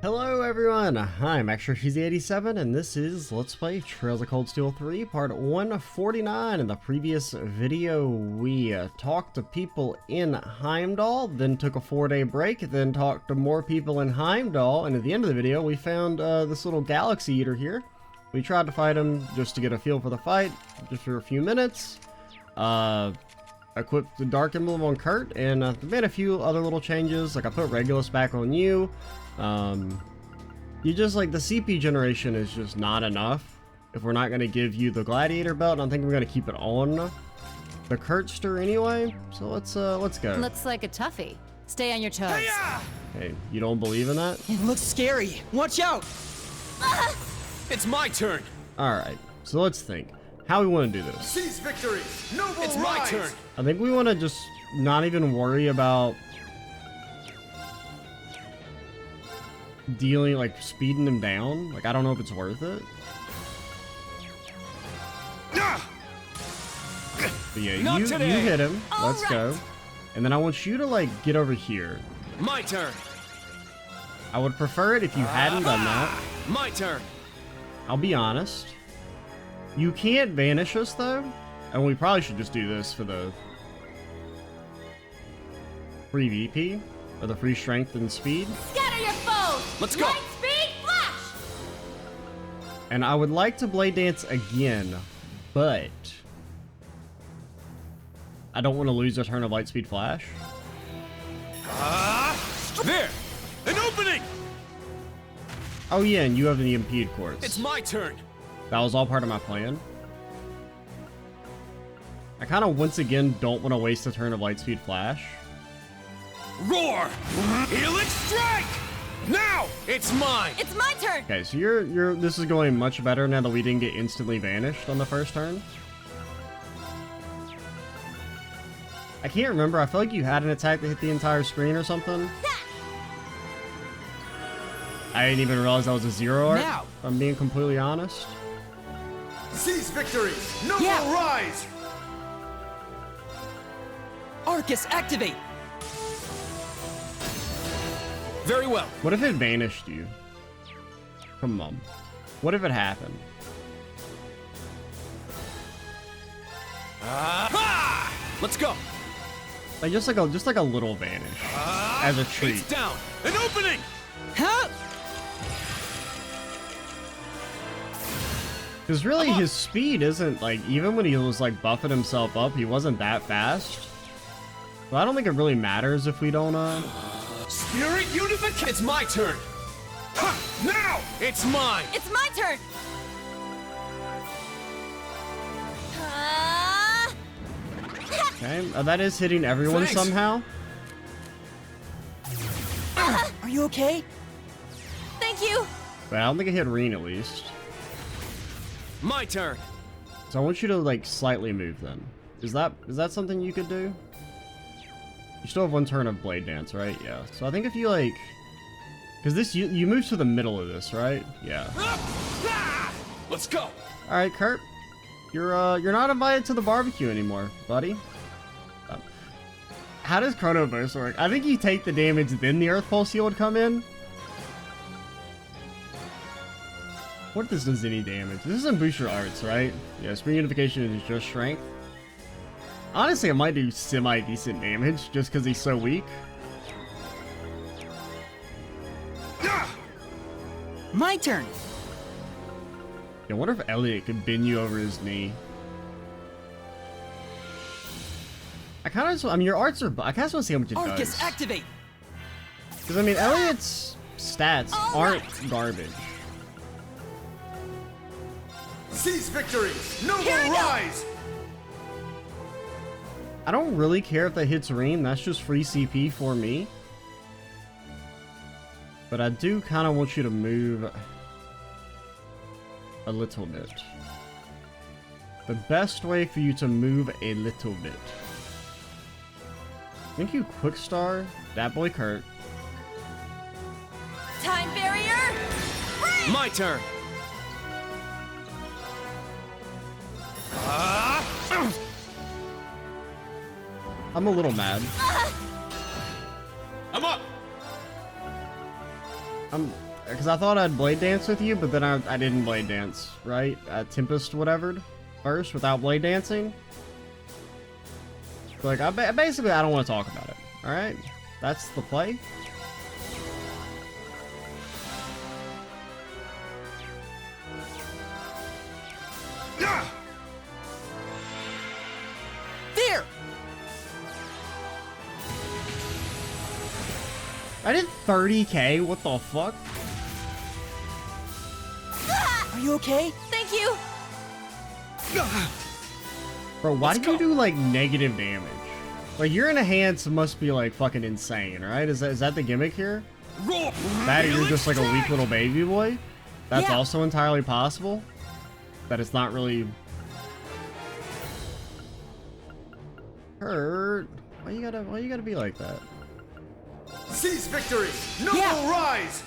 Hello everyone, I'm Extra87 and this is Let's Play Trails of Cold Steel 3 part 149. In the previous video we talked to people in Heimdallr, then took a 4-day break, then talked to more people in Heimdallr, and at the end of the video we found this little galaxy eater here. We tried to fight him just to get a feel for the fight, just for a few minutes. Equipped the Dark Emblem on Kurt, and made a few other little changes, like I put Regulus back on you. You just, like, the CP generation is just not enough if we're not going to give you the Gladiator belt, and I think we're going to keep it on the Kurtster anyway, so let's go. Looks like a toughie. Stay on your toes. Hey, you don't believe in that? It looks scary. Watch out! It's my turn. Alright, so let's think. How we want to do this? Seize victory. Noble It's rise. My turn. I think we want to just not even worry about dealing, like, speeding him down. Like, I don't know if it's worth it. But yeah, you hit him. Let's go. And then I want you to, like, get over here. My turn. I would prefer it if you hadn't done that. My turn. I'll be honest. You can't vanish us, though. And we probably should just do this for the free VP. Or the free strength and speed. Scatter your foes! Let's go! Light speed, flash! And I would like to blade dance again, but I don't want to lose a turn of light speed flash. There! An opening! Oh yeah, and you have the impede quartz. It's my turn. That was all part of my plan. I kind of once again don't want to waste a turn of light speed flash. Roar! Helix strike! Now it's mine. It's my turn! Okay, so you're this is going much better now that we didn't get instantly vanished on the first turn. I can't remember. I feel like you had an attack that hit the entire screen or something. I didn't even realize that was a zero art, Now. if I'm being completely honest. Seize victory. Noble rise. Arcus, activate! Very well. What if it vanished you? Come on. What if it happened? Let's go. Like just like a little vanish as a treat. It's down. An opening. Huh? Because really his speed isn't like, even when he was like buffing himself up, he wasn't that fast. So I don't think it really matters if we don't Spirit unification. It's my turn. Ha! Now it's mine. It's my turn! Okay, that is hitting everyone Thanks. somehow. Are you okay? Thank you! But I don't think it hit Reen at least. My turn. So I want you to like slightly move then. Is that something you could do? You still have one turn of blade dance, right? Yeah. So I think if you like, because this you move to the middle of this, right? Yeah. Let's go. All right, Kurt. You're not invited to the barbecue anymore, buddy. How does Chrono Burst work? I think you take the damage, then the Earth Pulse Heal would come in. What if this does any damage? This isn't boost your arts, right? Yeah, Spring Unification is just strength. Honestly, it might do semi-decent damage, just because he's so weak. My turn! I wonder if Elliot could bend you over his knee. I kind of just, I mean, your arts are, I kind of want to see how much it Arcus, does. activate! Because, I mean, Elliot's stats aren't garbage. Seize victory. Noble rise. I don't really care if that hits Reen, that's just free CP for me. But I do kind of want you to move a little bit. The best way for you to move a little bit. I think you quick star that boy Kurt. Time barrier! Free! My turn. I'm a little mad. I'm up. because I thought I'd Blade Dance with you, but then I didn't Blade Dance, right? Tempest whatevered first without Blade Dancing. Like, basically, I don't want to talk about it. Alright? That's the play. There! I did 30k? What the fuck? Are you okay? Thank you. Bro, why did you do, like, negative damage? Like, your enhance must be, like, fucking insane, right? Is that the gimmick here? That you're just, like, a weak little baby boy? That's Yeah. also entirely possible? That it's not really... Hurt. Why you gotta be like that? Seize victory! Noble Yeah. rise!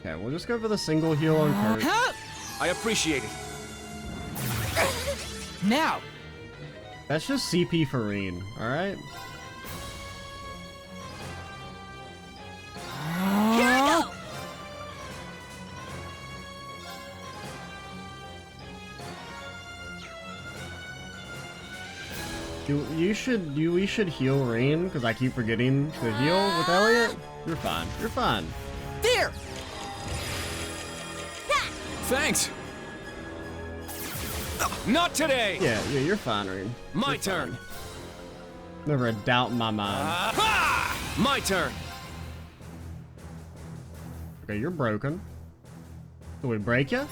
Okay, we'll just go for the single heal on Kurt. Huh? I appreciate it. Now! That's just CP for Reen, alright? Here I go. We should heal Reen, because I keep forgetting to heal with Elliot. You're fine. You're fine. There! Thanks. Not today. Yeah, you're fine, Reen. My turn. Never a doubt in my mind. My turn. Okay, you're broken. Do we break you?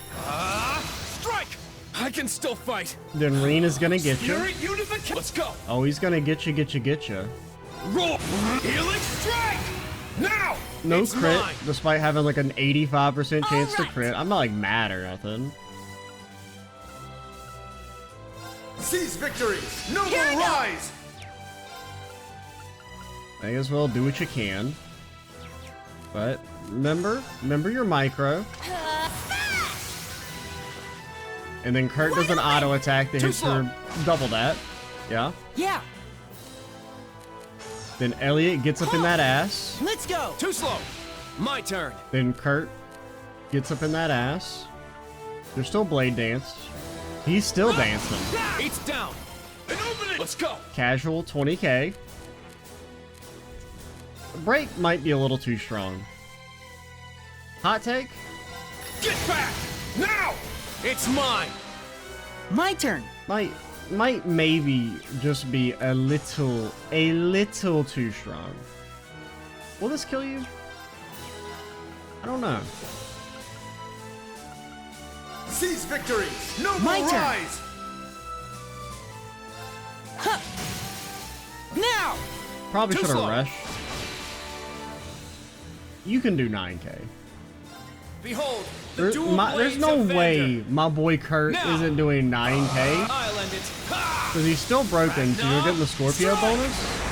Strike. I can still fight. Then Reen is gonna get you. Spirit unification. Let's go. Oh, he's gonna get you. Roll. Healing strike. Now. No It's crit, mine. despite having like an 85% chance to Alright. crit. I'm not like mad or nothing. Seize victory. Noble Here I go. rise. May as well do what you can. But remember your micro. And then Kurt does an auto attack that Too hits slow. for double that. Yeah. Yeah! Then Elliot gets up in that ass. Let's go! Too slow. My turn. Then Kurt gets up in that ass. There's still Blade Dance. He's still dancing. It's down. And open it. Let's go. Casual 20k. Break might be a little too strong. Hot take? Get back. Now. It's mine. My turn! Might maybe just be a little too strong. Will this kill you? I don't know. Seize victory. Noble My turn. rise. Now! Probably Too should have slow. rushed. You can do 9k. Behold, the dual There's blades no of way Vander. my boy Kurt Now. isn't doing 9k. I'll end it. Ha! Because he's still broken, so you're getting the Scorpio Strike. bonus.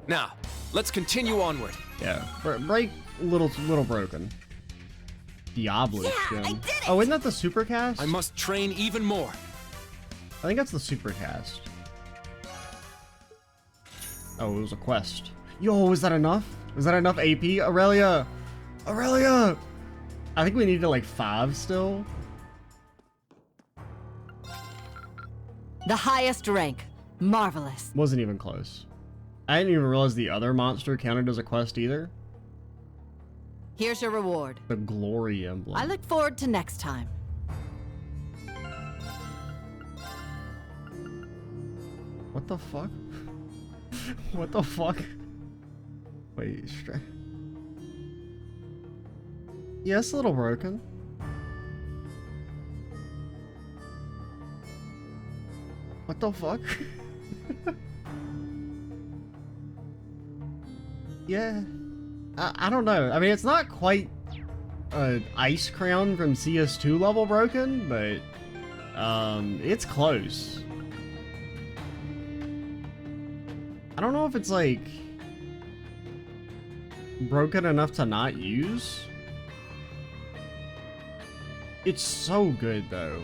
Now, let's continue onward. Yeah, break little broken. Diablo Yeah, skin. I did it! Oh, isn't that the supercast? I must train even more. I think that's the supercast. Oh, it was a quest. Yo, was that enough? Was that enough AP? Aurelia! Aurelia! I think we needed like 5 still. The highest rank. Marvelous. Wasn't even close. I didn't even realize the other monster counted as a quest either. Here's your reward. The glory emblem. I look forward to next time. What the fuck? What the fuck? Wait, yeah, it's a little broken. What the fuck? Yeah. I don't know. I mean, it's not quite Ice Crown from CS2 level broken, but it's close. I don't know if it's like broken enough to not use. It's so good though.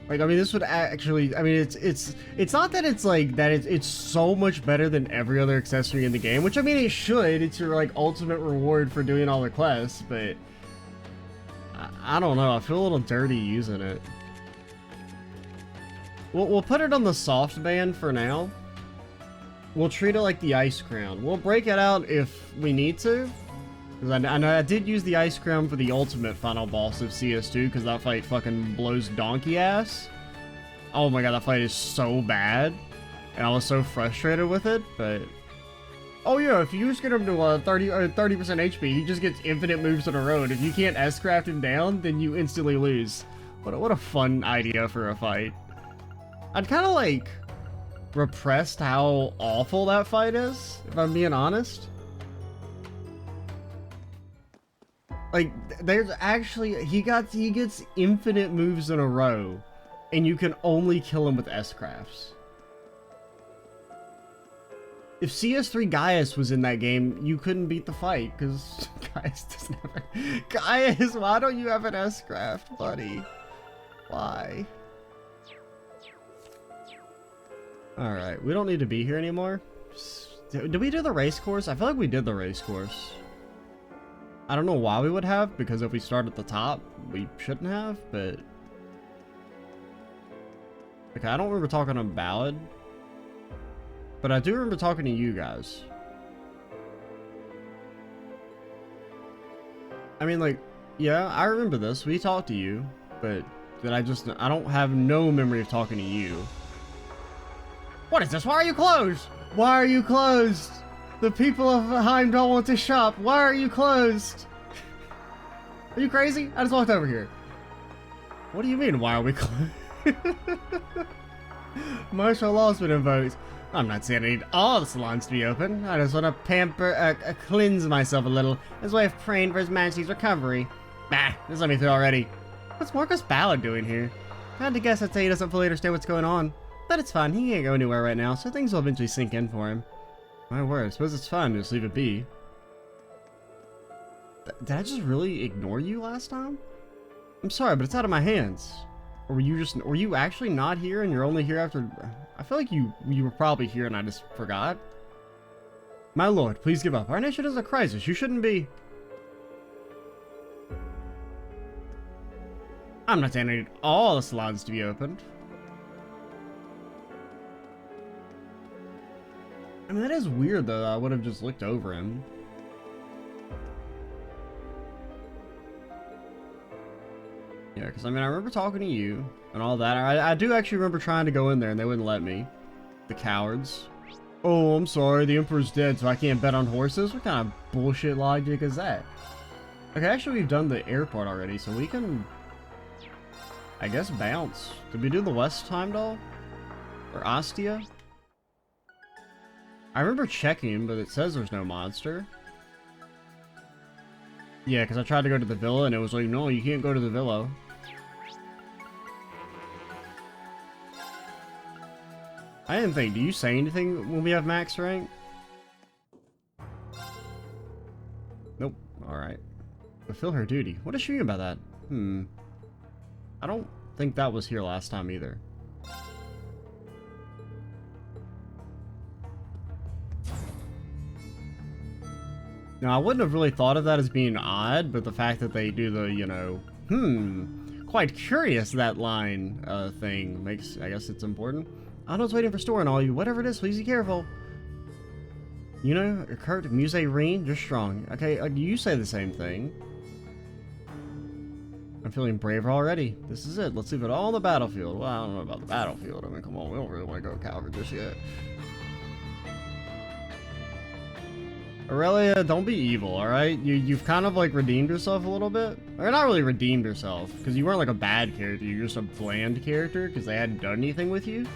Like, I mean, this would actually, I mean, it's not that it's like, that it's so much better than every other accessory in the game, which, I mean, it should. It's your, like, ultimate reward for doing all the quests, but I don't know. I feel a little dirty using it. We'll put it on the soft band for now. We'll treat it like the Ice Crown. We'll break it out if we need to. Because I know I did use the Ice Crown for the ultimate final boss of CS2, because that fight fucking blows donkey ass. Oh my god, that fight is so bad. And I was so frustrated with it, but... Oh yeah, if you just get him to 30% HP, he just gets infinite moves in a row, and if you can't S-craft him down, then you instantly lose. What a fun idea for a fight. I'd kind of like... repressed how awful that fight is, if I'm being honest. Like, there's actually, he gets infinite moves in a row, and you can only kill him with S-crafts. If CS3 Gaius was in that game, you couldn't beat the fight, because Gaius doesn't have a... Gaius, why don't you have an S-craft, buddy? Why? Alright, we don't need to be here anymore. Did we do the race course? I feel like we did the race course. I don't know why we would have, because if we start at the top, we shouldn't have, but... Okay, I don't remember talking to Ballad. But I do remember talking to you guys. I mean, like, yeah, I remember this. We talked to you, but I don't have no memory of talking to you. What is this? Why are you closed? Why are you closed? The people of Heimdallr want to shop. Why are you closed? Are you crazy? I just walked over here. What do you mean, why are we closed? Martial law's been invoked. I'm not saying I need all the salons to be open. I just want to cleanse myself a little as a way of praying for His Majesty's recovery. Bah, just let me through already. What's Marcus Ballard doing here? I had to guess I'd say he doesn't fully understand what's going on. But it's fine, he can't go anywhere right now, so things will eventually sink in for him. My word, I suppose it's fine to just leave it be. Did I just really ignore you last time? I'm sorry, but it's out of my hands. Or were you actually not here and you're only here after... I feel like you were probably here and I just forgot. My lord, please give up. Our nation is a crisis. You shouldn't be... I'm not saying I need all the salons to be opened. I mean, that is weird, though. I would have just looked over him. Yeah, because, I mean, I remember talking to you and all that. I do actually remember trying to go in there, and they wouldn't let me. The cowards. Oh, I'm sorry. The Emperor's dead, so I can't bet on horses? What kind of bullshit logic is that? Okay, actually, we've done the airport already, so we can... I guess bounce. Did we do the West Heimdallr? Or Ostia? I remember checking, but it says there's no monster. Yeah, because I tried to go to the villa, and it was like, no, you can't go to the villa. I didn't think, do you say anything when we have max rank? Nope. Alright. Fulfill her duty. What does she mean by that? I don't think that was here last time either. Now, I wouldn't have really thought of that as being odd, but the fact that they do the, you know, quite curious that line thing makes, I guess it's important. Otto's waiting for store and all you. Whatever it is, please be careful. You know, Kurt, Muse Reen, you're strong. Okay, you say the same thing. I'm feeling braver already. This is it. Let's leave it all on the battlefield. Well, I don't know about the battlefield. I mean, come on, we don't really want to go Calvary just yet. Aurelia, don't be evil, alright? You've kind of like redeemed yourself a little bit. Or not really redeemed yourself, because you weren't like a bad character, you're just a bland character, because they hadn't done anything with you.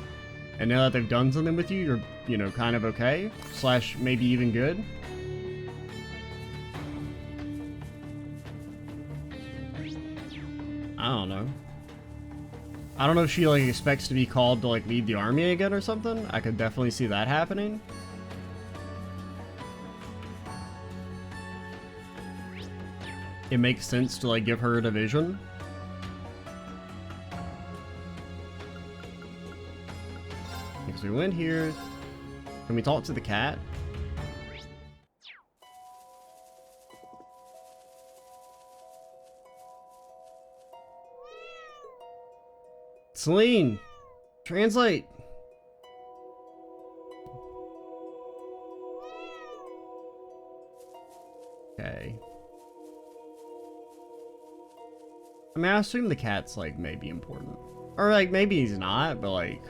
And now that they've done something with you, you're, you know, kind of okay. Slash, maybe even good. I don't know. I don't know if she like expects to be called to like lead the army again or something. I could definitely see that happening. It makes sense to like give her a division. we went here. Can we talk to the cat? Celine, translate. Okay. I mean, I assume the cat's, like, maybe important. Or, like, maybe he's not, but, like,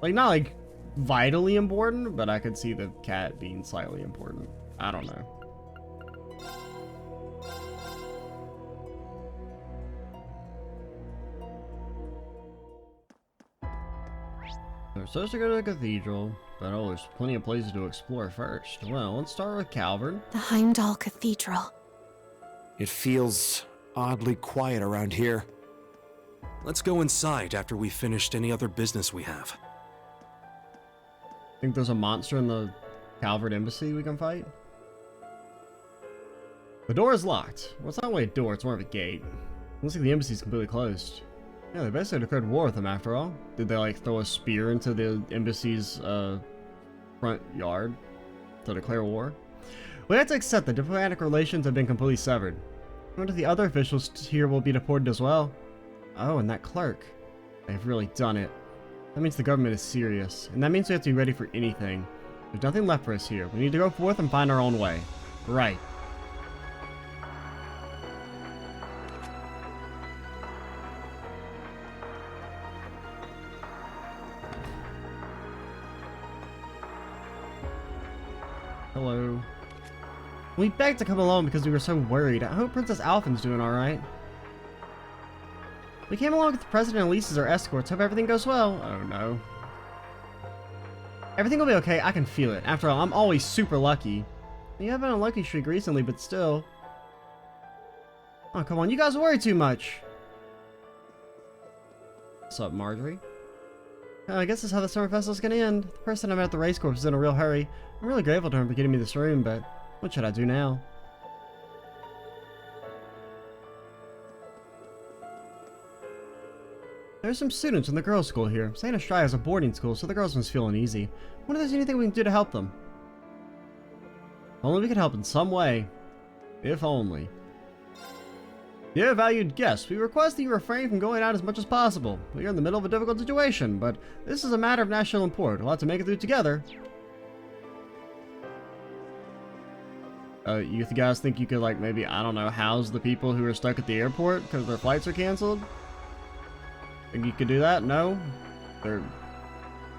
not, like, vitally important, but I could see the cat being slightly important. I don't know. We're supposed to go to the cathedral, but oh, there's plenty of places to explore first. Well, let's start with Calvert. The Heimdallr Cathedral. It feels oddly quiet around here. Let's go inside after we've finished any other business we have. Think there's a monster in the Calvert embassy we can fight? The door is locked. Well, it's not really a door, it's more of a gate. Looks like the embassy's completely closed. Yeah, they basically declared war with them after all. Did they, like, throw a spear into the embassy's front yard to declare war? We have to accept that diplomatic relations have been completely severed. I wonder if the other officials here will be deported as well. Oh, and that clerk. They've really done it. That means the government is serious, and that means we have to be ready for anything. There's nothing left for us here. We need to go forth and find our own way. Right. Hello. We begged to come along because we were so worried. I hope Princess Alphen's doing alright. We came along with the President and Elise as our escorts. Hope everything goes well. Oh no. Everything will be okay. I can feel it. After all, I'm always super lucky. You have been on a lucky streak recently, but still. Oh, come on. You guys worry too much. What's up, Marjorie? I guess this is how the summer festival's gonna end. The person I met at the race course is in a real hurry. I'm really grateful to him for getting me this room, but what should I do now? There's some students in the girls' school here. St. Estrella is a boarding school, so the girls must feel uneasy. I wonder if there's anything we can do to help them. Only we can help in some way. If only. Dear valued guests, we request that you refrain from going out as much as possible. We are in the middle of a difficult situation, but this is a matter of national import. We'll have to make it through together. You guys think you could, like, maybe, I don't know, house the people who are stuck at the airport because their flights are canceled? Think you could do that? No? They're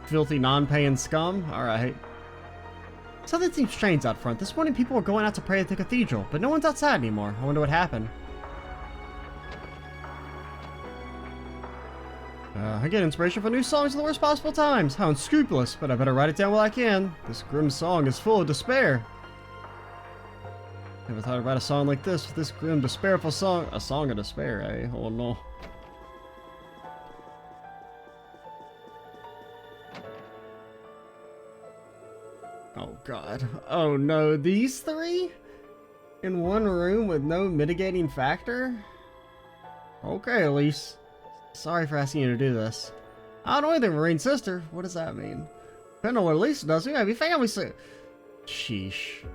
filthy, non-paying scum? Alright. Something seems strange out front. This morning people were going out to pray at the cathedral, but no one's outside anymore. I wonder what happened. I get inspiration for new songs at the worst possible times. How unscrupulous, but I better write it down while I can. This grim song is full of despair. Never thought I'd write a song like this with this grim, despairful song. A song of despair, eh? Oh no. Oh god. Oh no, these three? In one room with no mitigating factor? Okay, Elise. Sorry for asking you to do this. I don't know anything, Marine's sister. What does that mean? Depending on what Elise does, we might be family soon. Sheesh.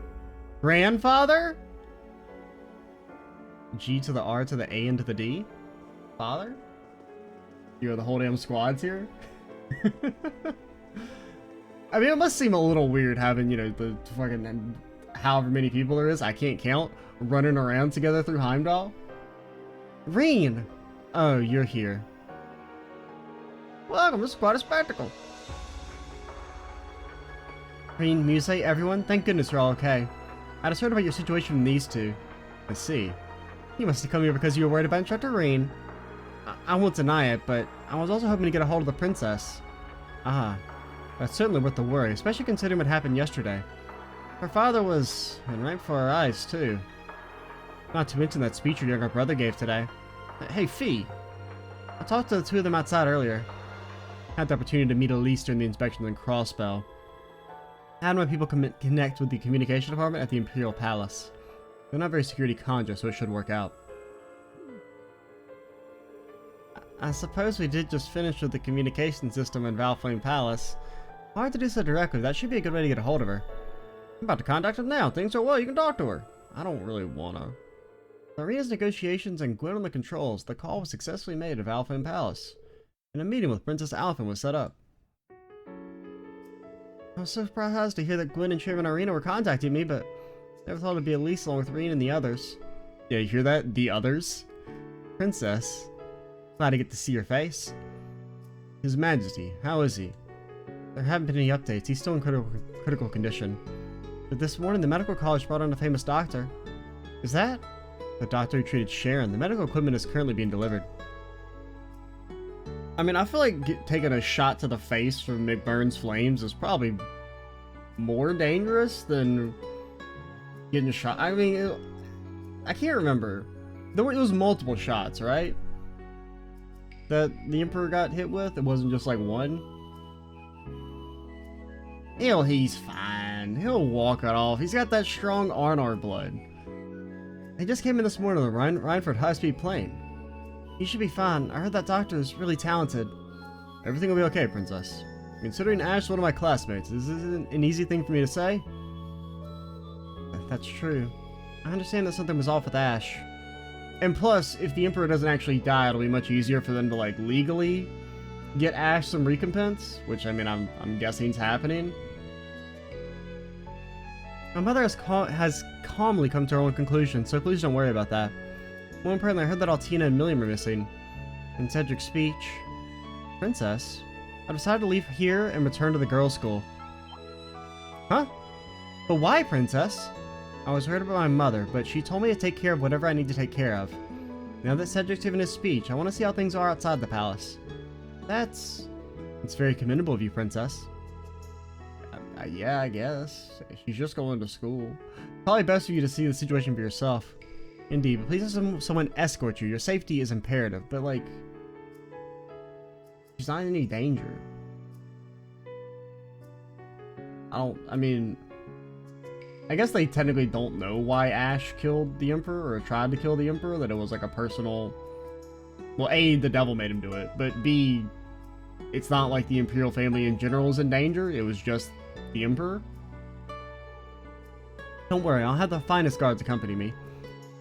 Grandfather? G to the R to the A and to the D? Father? You know, the whole damn squad's here? I mean, it must seem a little weird having, you know, the fucking however many people there is, I can't count, running around together through Heimdallr. Reen! Oh, you're here. Welcome, this is quite a spectacle. Reen, Muse, everyone, thank goodness you're all okay. I just heard about your situation from these two. I see. You must have come here because you were worried about Instructor Reen. I won't deny it, but I was also hoping to get a hold of the princess. Ah, that's certainly worth the worry, especially considering what happened yesterday. Her father was, and right before our eyes, too. Not to mention that speech your younger brother gave today. Hey, Fee. I talked to the two of them outside earlier. Had the opportunity to meet Elise during the inspection in Crossbell. I had my people connect with the communication department at the Imperial Palace. They're not very security conscious, so it should work out. I suppose we did just finish with the communication system in Valflame Palace. Hard to do so directly. That should be a good way to get a hold of her. I'm about to contact her now. Things are well. You can talk to her. I don't really wanna. The arena's negotiations and Gwen on the controls. The call was successfully made at Valflame Palace, and a meeting with Princess Alphen was set up. I was so surprised to hear that Gwen and Chairman Arena were contacting me, but never thought it'd be Elise along with Reen and the others. Yeah, you hear that? The others? Princess. Glad to get to see your face. His Majesty, how is he? There haven't been any updates. He's still in critical condition. But this morning, the medical college brought on a famous doctor. Is that? The doctor who treated Sharon. The medical equipment is currently being delivered. I mean, I feel like taking a shot to the face from McBurn's flames is probably more dangerous than getting shot. I mean, I can't remember. It was multiple shots, right? That the Emperor got hit with? It wasn't just like one? He's fine. He'll walk it off. He's got that strong Arnar blood. He just came in this morning on the Reinford high-speed plane. He should be fine. I heard that doctor is really talented. Everything will be okay, Princess. Considering Ash is one of my classmates, this isn't an easy thing for me to say. That's true. I understand that something was off with Ash. And plus, if the Emperor doesn't actually die, it'll be much easier for them to, like, legally get Ash some recompense, which, I mean, I'm guessing is happening. My mother has calmly come to her own conclusion, so please don't worry about that. More importantly, I heard that Altina and Milliam are missing. In Cedric's speech. Princess? I decided to leave here and return to the girls' school. Huh? But why, Princess? I was worried about my mother, but she told me to take care of whatever I need to take care of. Now that Cedric's given his speech, I want to see how things are outside the palace. It's very commendable of you, Princess. Yeah, I guess. She's just going to school. Probably best for you to see the situation for yourself. Indeed, but please have someone escort you. Your safety is imperative, but like... she's not in any danger. I guess they technically don't know why Ash killed the Emperor, or tried to kill the Emperor, that it was like a personal... Well, A, the devil made him do it, but B, it's not like the Imperial family in general is in danger, it was just the Emperor. Don't worry, I'll have the finest guards accompany me.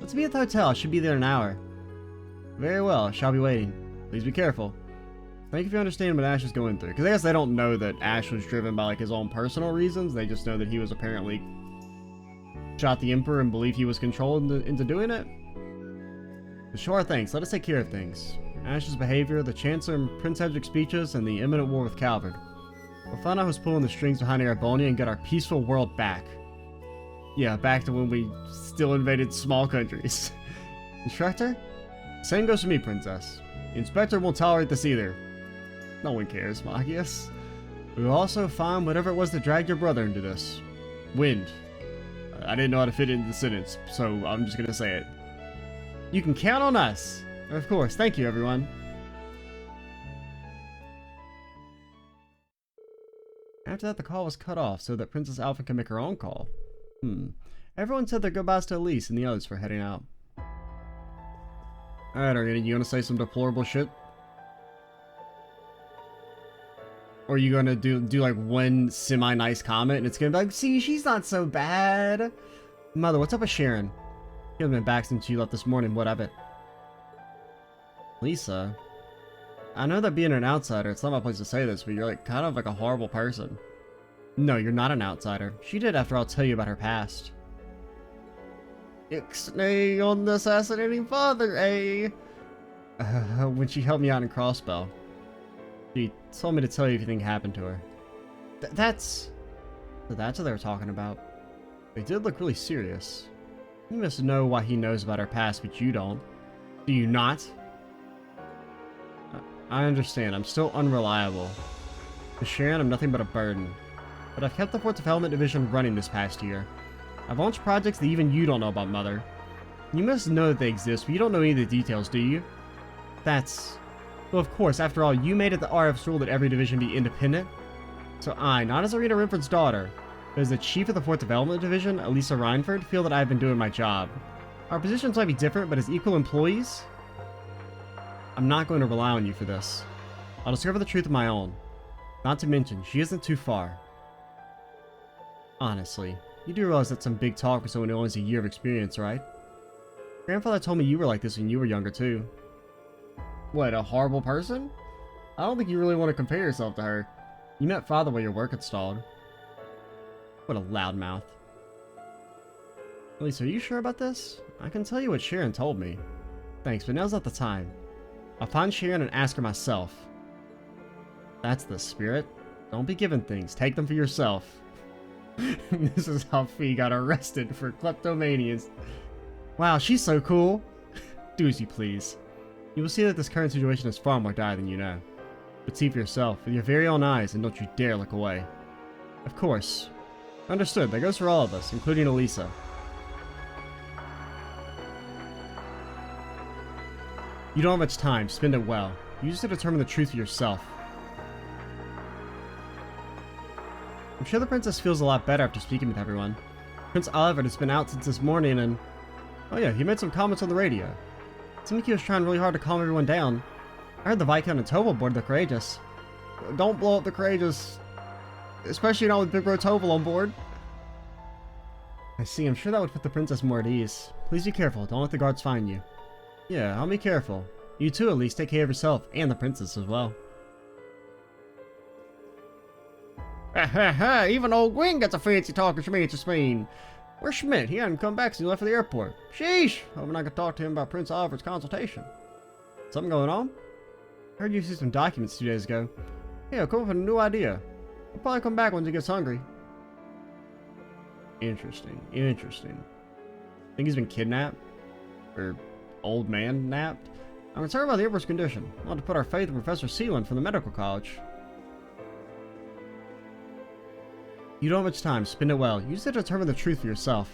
Let's be at the hotel, I should be there in an hour. Very well, I shall be waiting. Please be careful. Thank you for understanding what Ash is going through, because I guess they don't know that Ash was driven by like his own personal reasons, they just know that he was apparently shot the Emperor and believe he was controlled into doing it. But sure, thanks, let us take care of things. Ash's behavior, the Chancellor and Prince Hedric's speeches, and the imminent war with Calvard. We'll find out who's pulling the strings behind Arabonia and get our peaceful world back. Yeah, back to when we still invaded small countries. Instructor? Same goes for me, Princess. The Inspector won't tolerate this either. No one cares, Magius. We'll also find whatever it was that dragged your brother into this. Wind. I didn't know how to fit it into the sentence, so I'm just gonna say it. You can count on us! Of course, thank you, everyone. After that, the call was cut off so that Princess Alphen can make her own call. Everyone said their goodbyes to Elise and the others for heading out. Alright, Arena, you gonna say some deplorable shit? Or are you gonna do like one semi-nice comment and it's gonna be like, see, she's not so bad. Mother, what's up with Sharon? She hasn't been back since you left this morning, what of it? Lisa? I know that being an outsider, it's not my place to say this, but you're like kind of like a horrible person. No, you're not an outsider. She did, after all, tell you about her past. Ixnay on the assassinating father, eh? When she helped me out in Crossbow. She told me to tell you if anything happened to her. That's what they were talking about. They did look really serious. You must know why he knows about her past, but you don't. Do you not? I understand, I'm still unreliable. To Sharon, I'm nothing but a burden. But I've kept the Fort Development Division running this past year. I've launched projects that even you don't know about, Mother. You must know that they exist, but you don't know any of the details, do you? That's... Well, of course, after all, you made it the RF's rule that every division be independent. So I, not as Arena Renford's daughter, but as the chief of the Fort Development Division, Elisa Reinford, feel that I've been doing my job. Our positions might be different, but as equal employees... I'm not going to rely on you for this. I'll discover the truth of my own. Not to mention, she isn't too far. Honestly, you do realize that's some big talk for someone who only has a year of experience, right? Grandfather told me you were like this when you were younger, too. What, a horrible person? I don't think you really want to compare yourself to her. You met Father while your work had stalled. What a loudmouth. Elise, are you sure about this? I can tell you what Sharon told me. Thanks, but now's not the time. I'll find Sharon and ask her myself. That's the spirit. Don't be given things. Take them for yourself. This is how Fee got arrested for kleptomanias. Wow, she's so cool. Do as you please. You will see that this current situation is far more dire than you know. But see for yourself, with your very own eyes, and don't you dare look away. Of course. Understood, that goes for all of us, including Elisa. You don't have much time, spend it well. Use it to determine the truth for yourself. I'm sure the princess feels a lot better after speaking with everyone. Prince Oliver has been out since this morning and... Oh yeah, he made some comments on the radio. It seemed like he was trying really hard to calm everyone down. I heard the Viscount and Toval board the Courageous. Don't blow up the Courageous. Especially not with Big Bro Toval on board. I see, I'm sure that would put the princess more at ease. Please be careful, don't let the guards find you. Yeah, I'll be careful. You too, at least take care of yourself, and the princess as well. Ha ha ha, even old Gwen gets a fancy talking schmean. Where's Schmidt? He hadn't come back since he left for the airport. Sheesh! Hoping I could talk to him about Prince Oliver's consultation. Something going on? I heard you see some documents 2 days ago. Yeah, I'll come up with a new idea. He'll probably come back once he gets hungry. Interesting. Think he's been kidnapped? Or old man napped? I'm concerned about the Emperor's condition. I'll have to put our faith in Professor Seelan from the medical college. You don't have much time. Spend it well. Use it to determine the truth for yourself.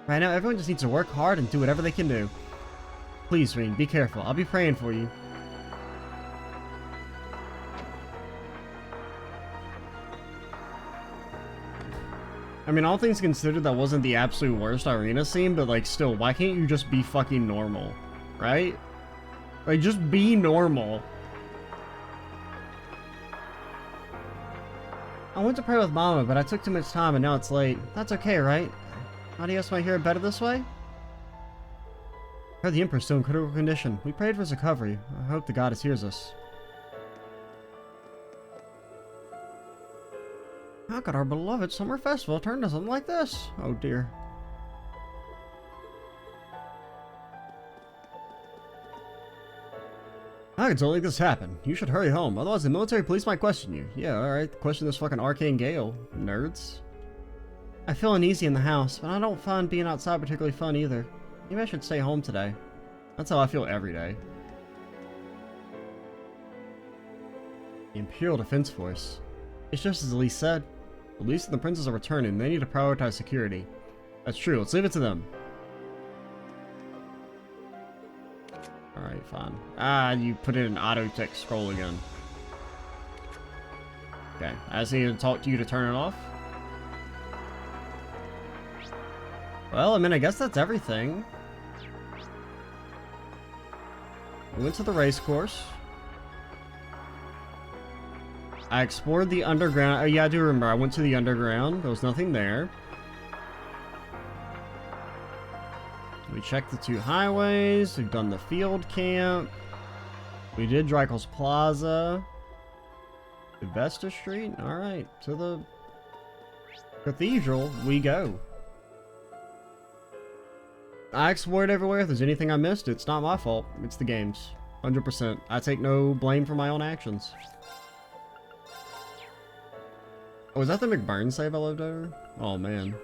Right now, everyone just needs to work hard and do whatever they can do. Please, Reen, be careful. I'll be praying for you. I mean, all things considered, that wasn't the absolute worst arena scene, but like, still, why can't you just be fucking normal? Right? Like, just be normal. I went to pray with Mama, but I took too much time and now it's late. That's okay, right? How do you guys want to hear it better this way? I heard the Emperor's still in critical condition. We prayed for his recovery. I hope the goddess hears us. How could our beloved summer festival turn to something like this? Oh dear. How could something like this happen? You should hurry home, otherwise the military police might question you. Yeah, alright, question this fucking arcane gale, nerds. I feel uneasy in the house, but I don't find being outside particularly fun either. Maybe I should stay home today. That's how I feel every day. The Imperial Defense Force. It's just as Elise said. Elise and the princess are returning, they need to prioritize security. That's true, let's leave it to them. Alright, fine. Ah, you put in an auto-text scroll again. Okay, I just need to talk to you to turn it off. Well, I mean, I guess that's everything. We went to the race course. I explored the underground. Oh yeah, I do remember. I went to the underground. There was nothing there. We checked the 2 highways. We've done the field camp. We did Drykel's Plaza. The Vesta Street. Alright, to the Cathedral we go. I explored everywhere. If there's anything I missed, it's not my fault. It's the game's. 100%. I take no blame for my own actions. Oh, was that the McBurn save I lived over? Oh, man.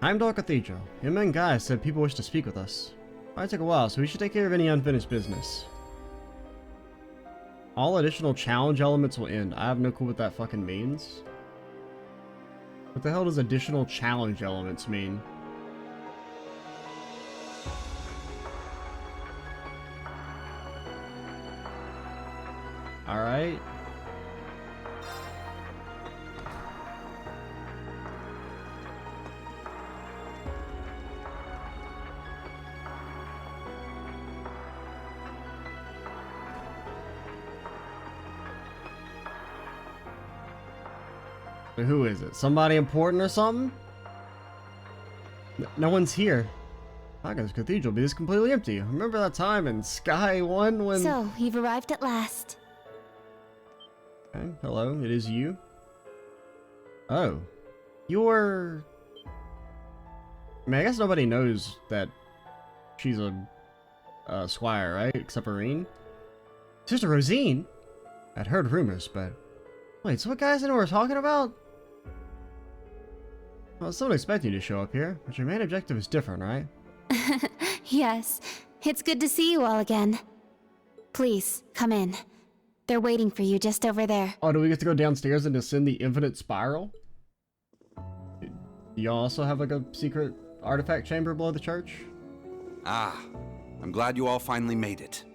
Heimdallr Cathedral. Him and Guy said people wish to speak with us. Might take a while, so we should take care of any unfinished business. All additional challenge elements will end. I have no clue what that fucking means. What the hell does additional challenge elements mean? Alright. So who is it? Somebody important or something? No one's here. How can this cathedral be this completely empty? Remember that time in Sky 1 when... So, you've arrived at last. Okay, hello, it is you. Oh. You're... I mean, I guess nobody knows that she's a squire, right? Except for Reen. Sister Rosine? I'd heard rumors, but... Wait, so what guys know what we're talking about? Well, someone expecting you to show up here, but your main objective is different, right? Yes, it's good to see you all again. Please, come in. They're waiting for you just over there. Oh, do we get to go downstairs and descend the infinite spiral? Do y'all also have like a secret artifact chamber below the church? Ah, I'm glad you all finally made it.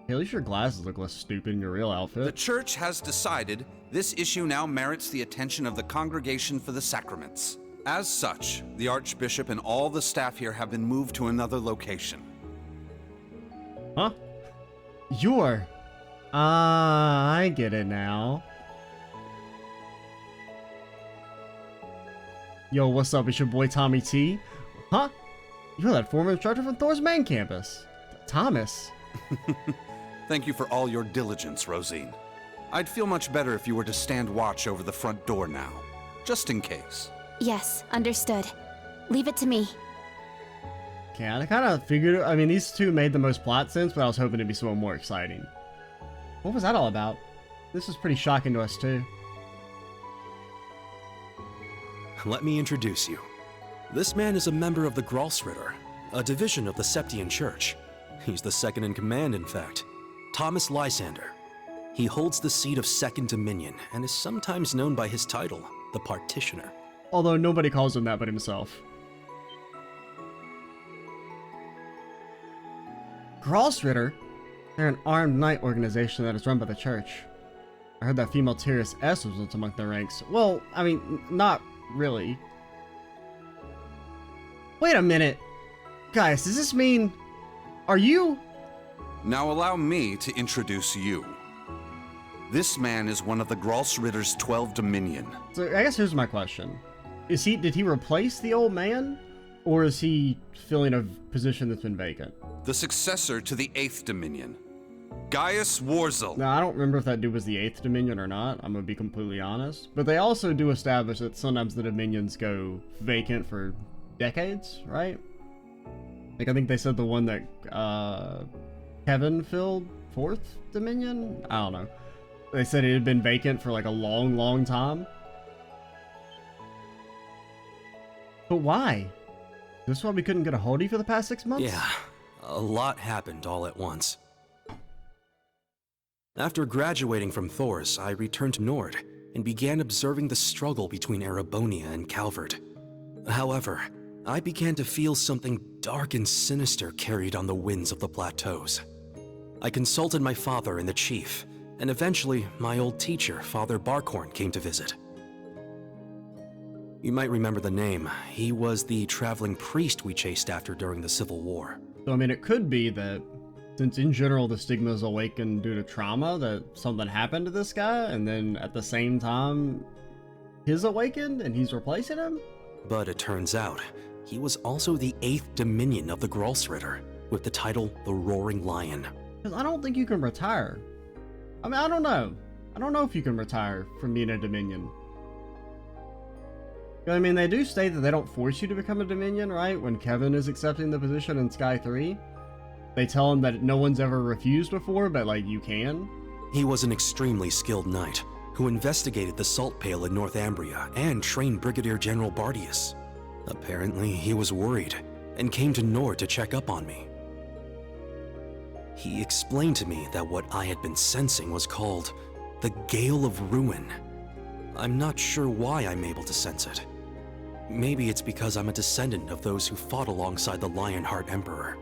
Hey, at least your glasses look less stupid in your real outfit. The church has decided this issue now merits the attention of the Congregation for the Sacraments. As such, the Archbishop and all the staff here have been moved to another location. Huh? You're... Ah, I get it now. Yo, what's up? It's your boy Tommy T. Huh? You're that former instructor from Thor's main campus. Thomas. Thank you for all your diligence, Rosine. I'd feel much better if you were to stand watch over the front door now, just in case. Yes, understood. Leave it to me. Okay, I kind of figured... I mean, these two made the most plot sense, but I was hoping it'd be somewhat more exciting. What was that all about? This is pretty shocking to us, too. Let me introduce you. This man is a member of the Gralsritter, a division of the Septian Church. He's the second in command, in fact. Thomas Lysander. He holds the seat of Second Dominion and is sometimes known by his title, the Partitioner. Although nobody calls him that but himself. Gralsritter? They're an armed knight organization that is run by the church. I heard that female Tyrus S was once among their ranks. Well, I mean, not really. Wait a minute. Guys, does this mean... Are you... Now allow me to introduce you. This man is one of the Gralsritter's 12 Dominion. So I guess here's my question. Did he replace the old man? Or is he filling a position that's been vacant? The successor to the 8th Dominion, Gaius Warzel. Now, I don't remember if that dude was the 8th Dominion or not, I'm gonna be completely honest. But they also do establish that sometimes the Dominions go vacant for decades, right? Like, I think they said the one that Kevin filled, 4th Dominion? I don't know. They said it had been vacant for like a long, long time. But why? Is this why we couldn't get a hold of you for the past 6 months? Yeah, a lot happened all at once. After graduating from Thors, I returned to Nord and began observing the struggle between Erebonia and Calvard. However, I began to feel something dark and sinister carried on the winds of the plateaus. I consulted my father and the chief, and eventually my old teacher, Father Barkhorn, came to visit. You might remember the name. He was the traveling priest we chased after during the Civil War. So, I mean, it could be that since in general the stigma is awakened due to trauma, that something happened to this guy, and then at the same time, he's awakened and he's replacing him? But it turns out, he was also the 8th Dominion of the Gralsritter, with the title the Roaring Lion. Because I don't think you can retire. I mean, I don't know. I don't know if you can retire from being a Dominion. I mean, they do state that they don't force you to become a Dominion, right? When Kevin is accepting the position in Sky 3, they tell him that no one's ever refused before, but, like, you can. He was an extremely skilled knight who investigated the Salt Pale in Northumbria and trained Brigadier General Bardius. Apparently, he was worried and came to Nord to check up on me. He explained to me that what I had been sensing was called the Gale of Ruin. I'm not sure why I'm able to sense it. Maybe it's because I'm a descendant of those who fought alongside the Lionheart Emperor.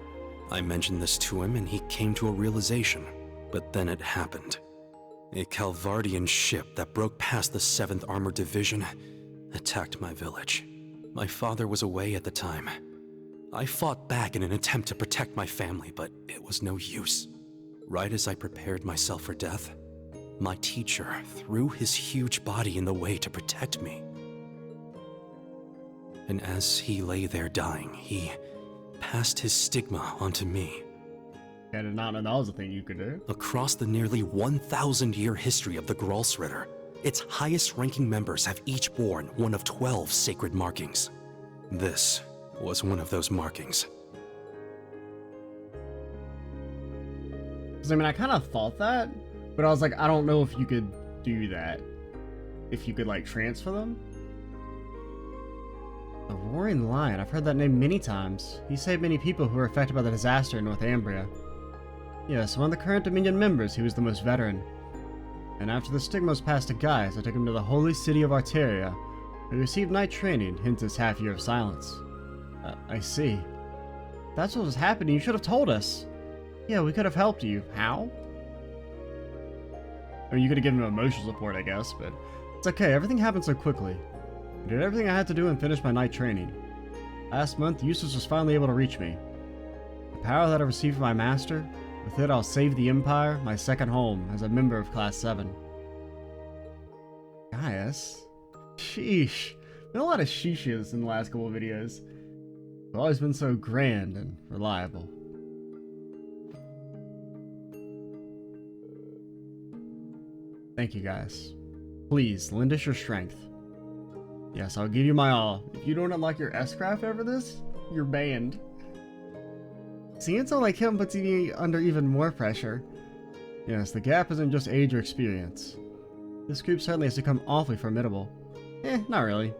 I mentioned this to him and he came to a realization, but then it happened. A Calvardian ship that broke past the 7th Armored Division attacked my village. My father was away at the time. I fought back in an attempt to protect my family, but it was no use. Right as I prepared myself for death, my teacher threw his huge body in the way to protect me. And as he lay there dying, he passed his stigma onto me. I did not know that was a thing you could do. Across the nearly 1,000-year history of the Gralsritter, its highest-ranking members have each borne one of 12 sacred markings. This was one of those markings. Because, I mean, I kind of thought that, but I was like, I don't know if you could do that. If you could, like, transfer them? The Roaring Lion. I've heard that name many times. He saved many people who were affected by the disaster in Northumbria. Yes, among the current Dominion members, he was the most veteran. And after the stigma was passed to Gaius, I took him to the holy city of Arteria. He received night training, hence his half year of silence. I see. That's what was happening. You should have told us. Yeah, we could have helped you. How? I mean, you could have given him emotional support, I guess, but it's okay. Everything happened so quickly. I did everything I had to do and finished my night training. Last month, Eustace was finally able to reach me. The power that I received from my master, with it I'll save the Empire, my second home, as a member of Class 7. Gaius? Sheesh. Been a lot of sheeshes in the last couple of videos. It's always been so grand and reliable. Thank you, guys. Please, lend us your strength. Yes, I'll give you my all. If you don't unlock your S-Craft over this, you're banned. Seeing someone like him puts me under even more pressure. Yes, the gap isn't just age or experience. This group certainly has become awfully formidable. Not really.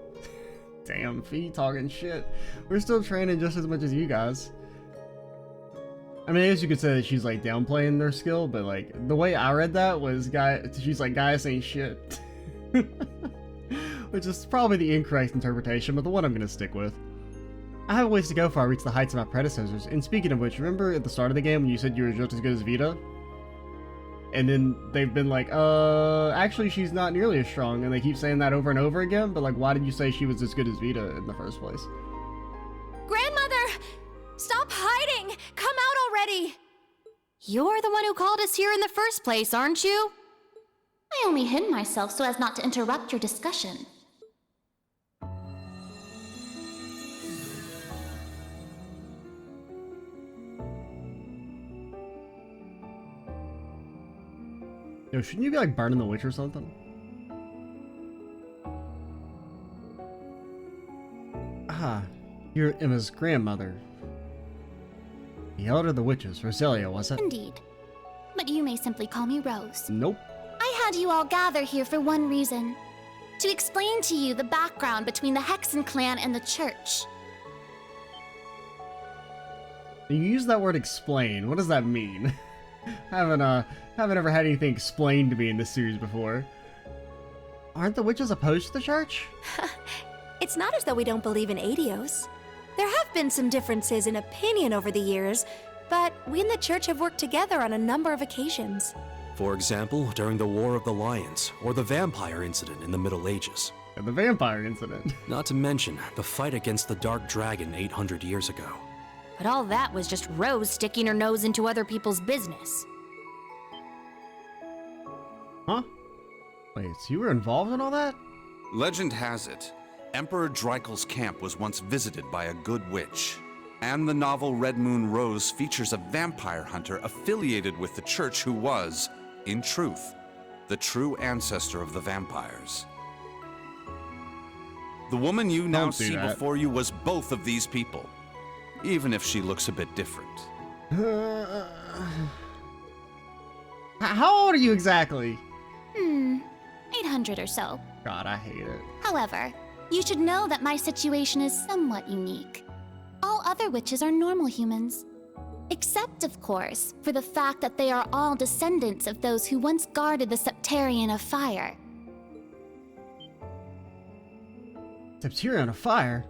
Damn, Fee talking shit. We're still training just as much as you guys. I mean, I guess you could say that she's like downplaying their skill, but like the way I read that was she's like, Gaius ain't shit. Which is probably the incorrect interpretation, but the one I'm gonna stick with. I have a ways to go before I reach the heights of my predecessors, and speaking of which, remember at the start of the game when you said you were just as good as Vita? And then they've been like, actually she's not nearly as strong, and they keep saying that over and over again, but like, why did you say she was as good as Vita in the first place? Grandmother! Stop hiding! Come out already! You're the one who called us here in the first place, aren't you? I only hid myself so as not to interrupt your discussion. Yo, shouldn't you be like burning the witch or something? Ah, you're Emma's grandmother. The elder of the witches, Roselia, was it? Indeed. But you may simply call me Rose. Nope. I had you all gather here for one reason. To explain to you the background between the Hexen clan and the church. You use that word explain. What does that mean? Haven't ever had anything explained to me in this series before. Aren't the witches opposed to the church? It's not as though we don't believe in Adios. There have been some differences in opinion over the years, but we and the church have worked together on a number of occasions. For example, during the War of the Lions, or the vampire incident in the Middle Ages. And the vampire incident. Not to mention the fight against the Dark Dragon 800 years ago. But all that was just Rose sticking her nose into other people's business. Huh? Wait, so you were involved in all that? Legend has it, Emperor Dreikel's camp was once visited by a good witch. And the novel Red Moon Rose features a vampire hunter affiliated with the church who was, in truth, the true ancestor of the vampires. The woman you now see before you was both of these people, even if she looks a bit different. How old are you exactly? 800 or so. God, I hate it. However, you should know that my situation is somewhat unique. All other witches are normal humans. Except, of course, for the fact that they are all descendants of those who once guarded the Septerion of Fire. Septerion of Fire?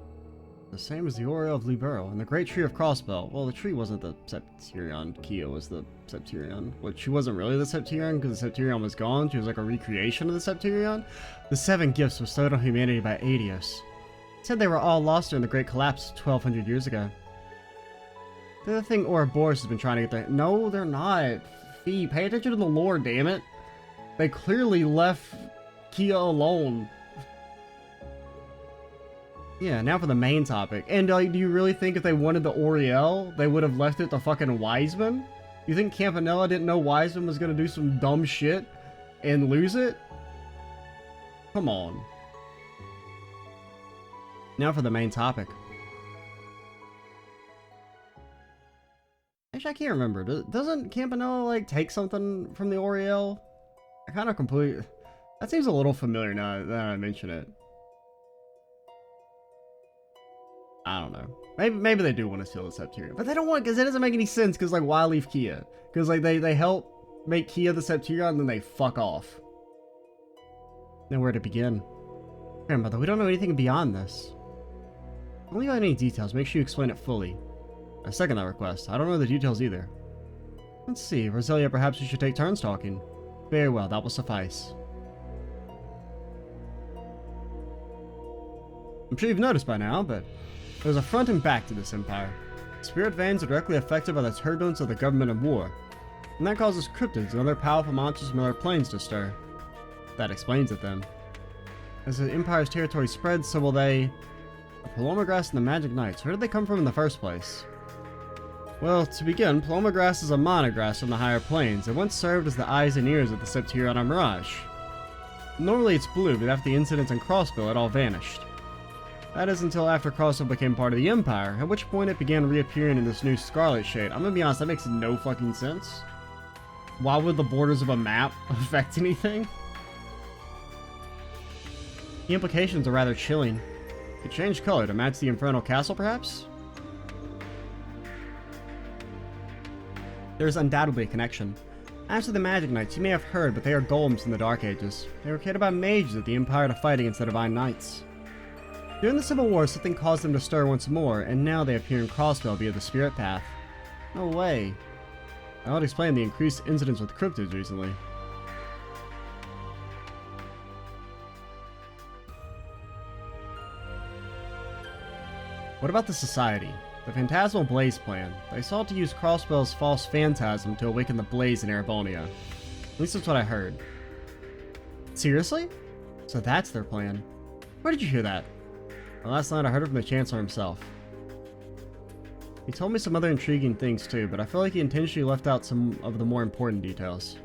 The same as the Aura of Libero and the Great Tree of Crossbell. Well, the tree wasn't the Septerion. Kia was the Septerion. Well, she wasn't really the Septerion because the Septerion was gone. She was like a recreation of the Septerion. The 7 gifts bestowed on humanity by Adios. Said they were all lost during the Great Collapse 1200 years ago. They're the thing Ouroboros has been trying to get there. No, they're not. Fee, pay attention to the lore, damn it. They clearly left Kia alone. Yeah, now for the main topic. And do you really think if they wanted the Oriel, they would have left it to fucking Wiseman? You think Campanella didn't know Wiseman was gonna do some dumb shit and lose it? Come on. Now for the main topic. Actually, I can't remember. Doesn't Campanella, like, take something from the Oriel? I kind of completely... That seems a little familiar now that I mention it. I don't know. Maybe they do want to steal the Septurion. But they don't want, because it doesn't make any sense, because, like, why leave Kia? Because, like, they help make Kia the Septurion, and then they fuck off. Then where to begin? Grandmother, we don't know anything beyond this. If you got any details, make sure you explain it fully. I second that request. I don't know the details either. Let's see, Roselia, perhaps we should take turns talking. Very well, that will suffice. I'm sure you've noticed by now, but there's a front and back to this empire. Spirit veins are directly affected by the turbulence of the government and war, and that causes cryptids and other powerful monsters from other planes to stir. That explains it then. As the empire's territory spreads, so will they... The Paloma Grass and the Magic Knights, where did they come from in the first place? Well, to begin, Paloma Grass is a monograss from the higher planes. It once served as the eyes and ears of the Septurion on Mirage. Normally it's blue, but after the incidents in Crossbill, it all vanished. That is until after Crossbill became part of the Empire, at which point it began reappearing in this new scarlet shade. I'm gonna be honest, that makes no fucking sense. Why would the borders of a map affect anything? The implications are rather chilling. It changed color to match the Infernal Castle, perhaps? There is undoubtedly a connection. As to the Magic Knights, you may have heard, but they are golems in the Dark Ages. They were created by mages of the Empire to fight against the Divine Knights. During the Civil War, something caused them to stir once more, and now they appear in Crossbell via the Spirit Path. No way. That would explain the increased incidents with cryptids recently. What about the Society? The Phantasmal Blaze plan. They sought to use Crossbell's false phantasm to awaken the blaze in Erebonia. At least that's what I heard. Seriously? So that's their plan. Where did you hear that? Well, last night I heard it from the Chancellor himself. He told me some other intriguing things too, but I feel like he intentionally left out some of the more important details.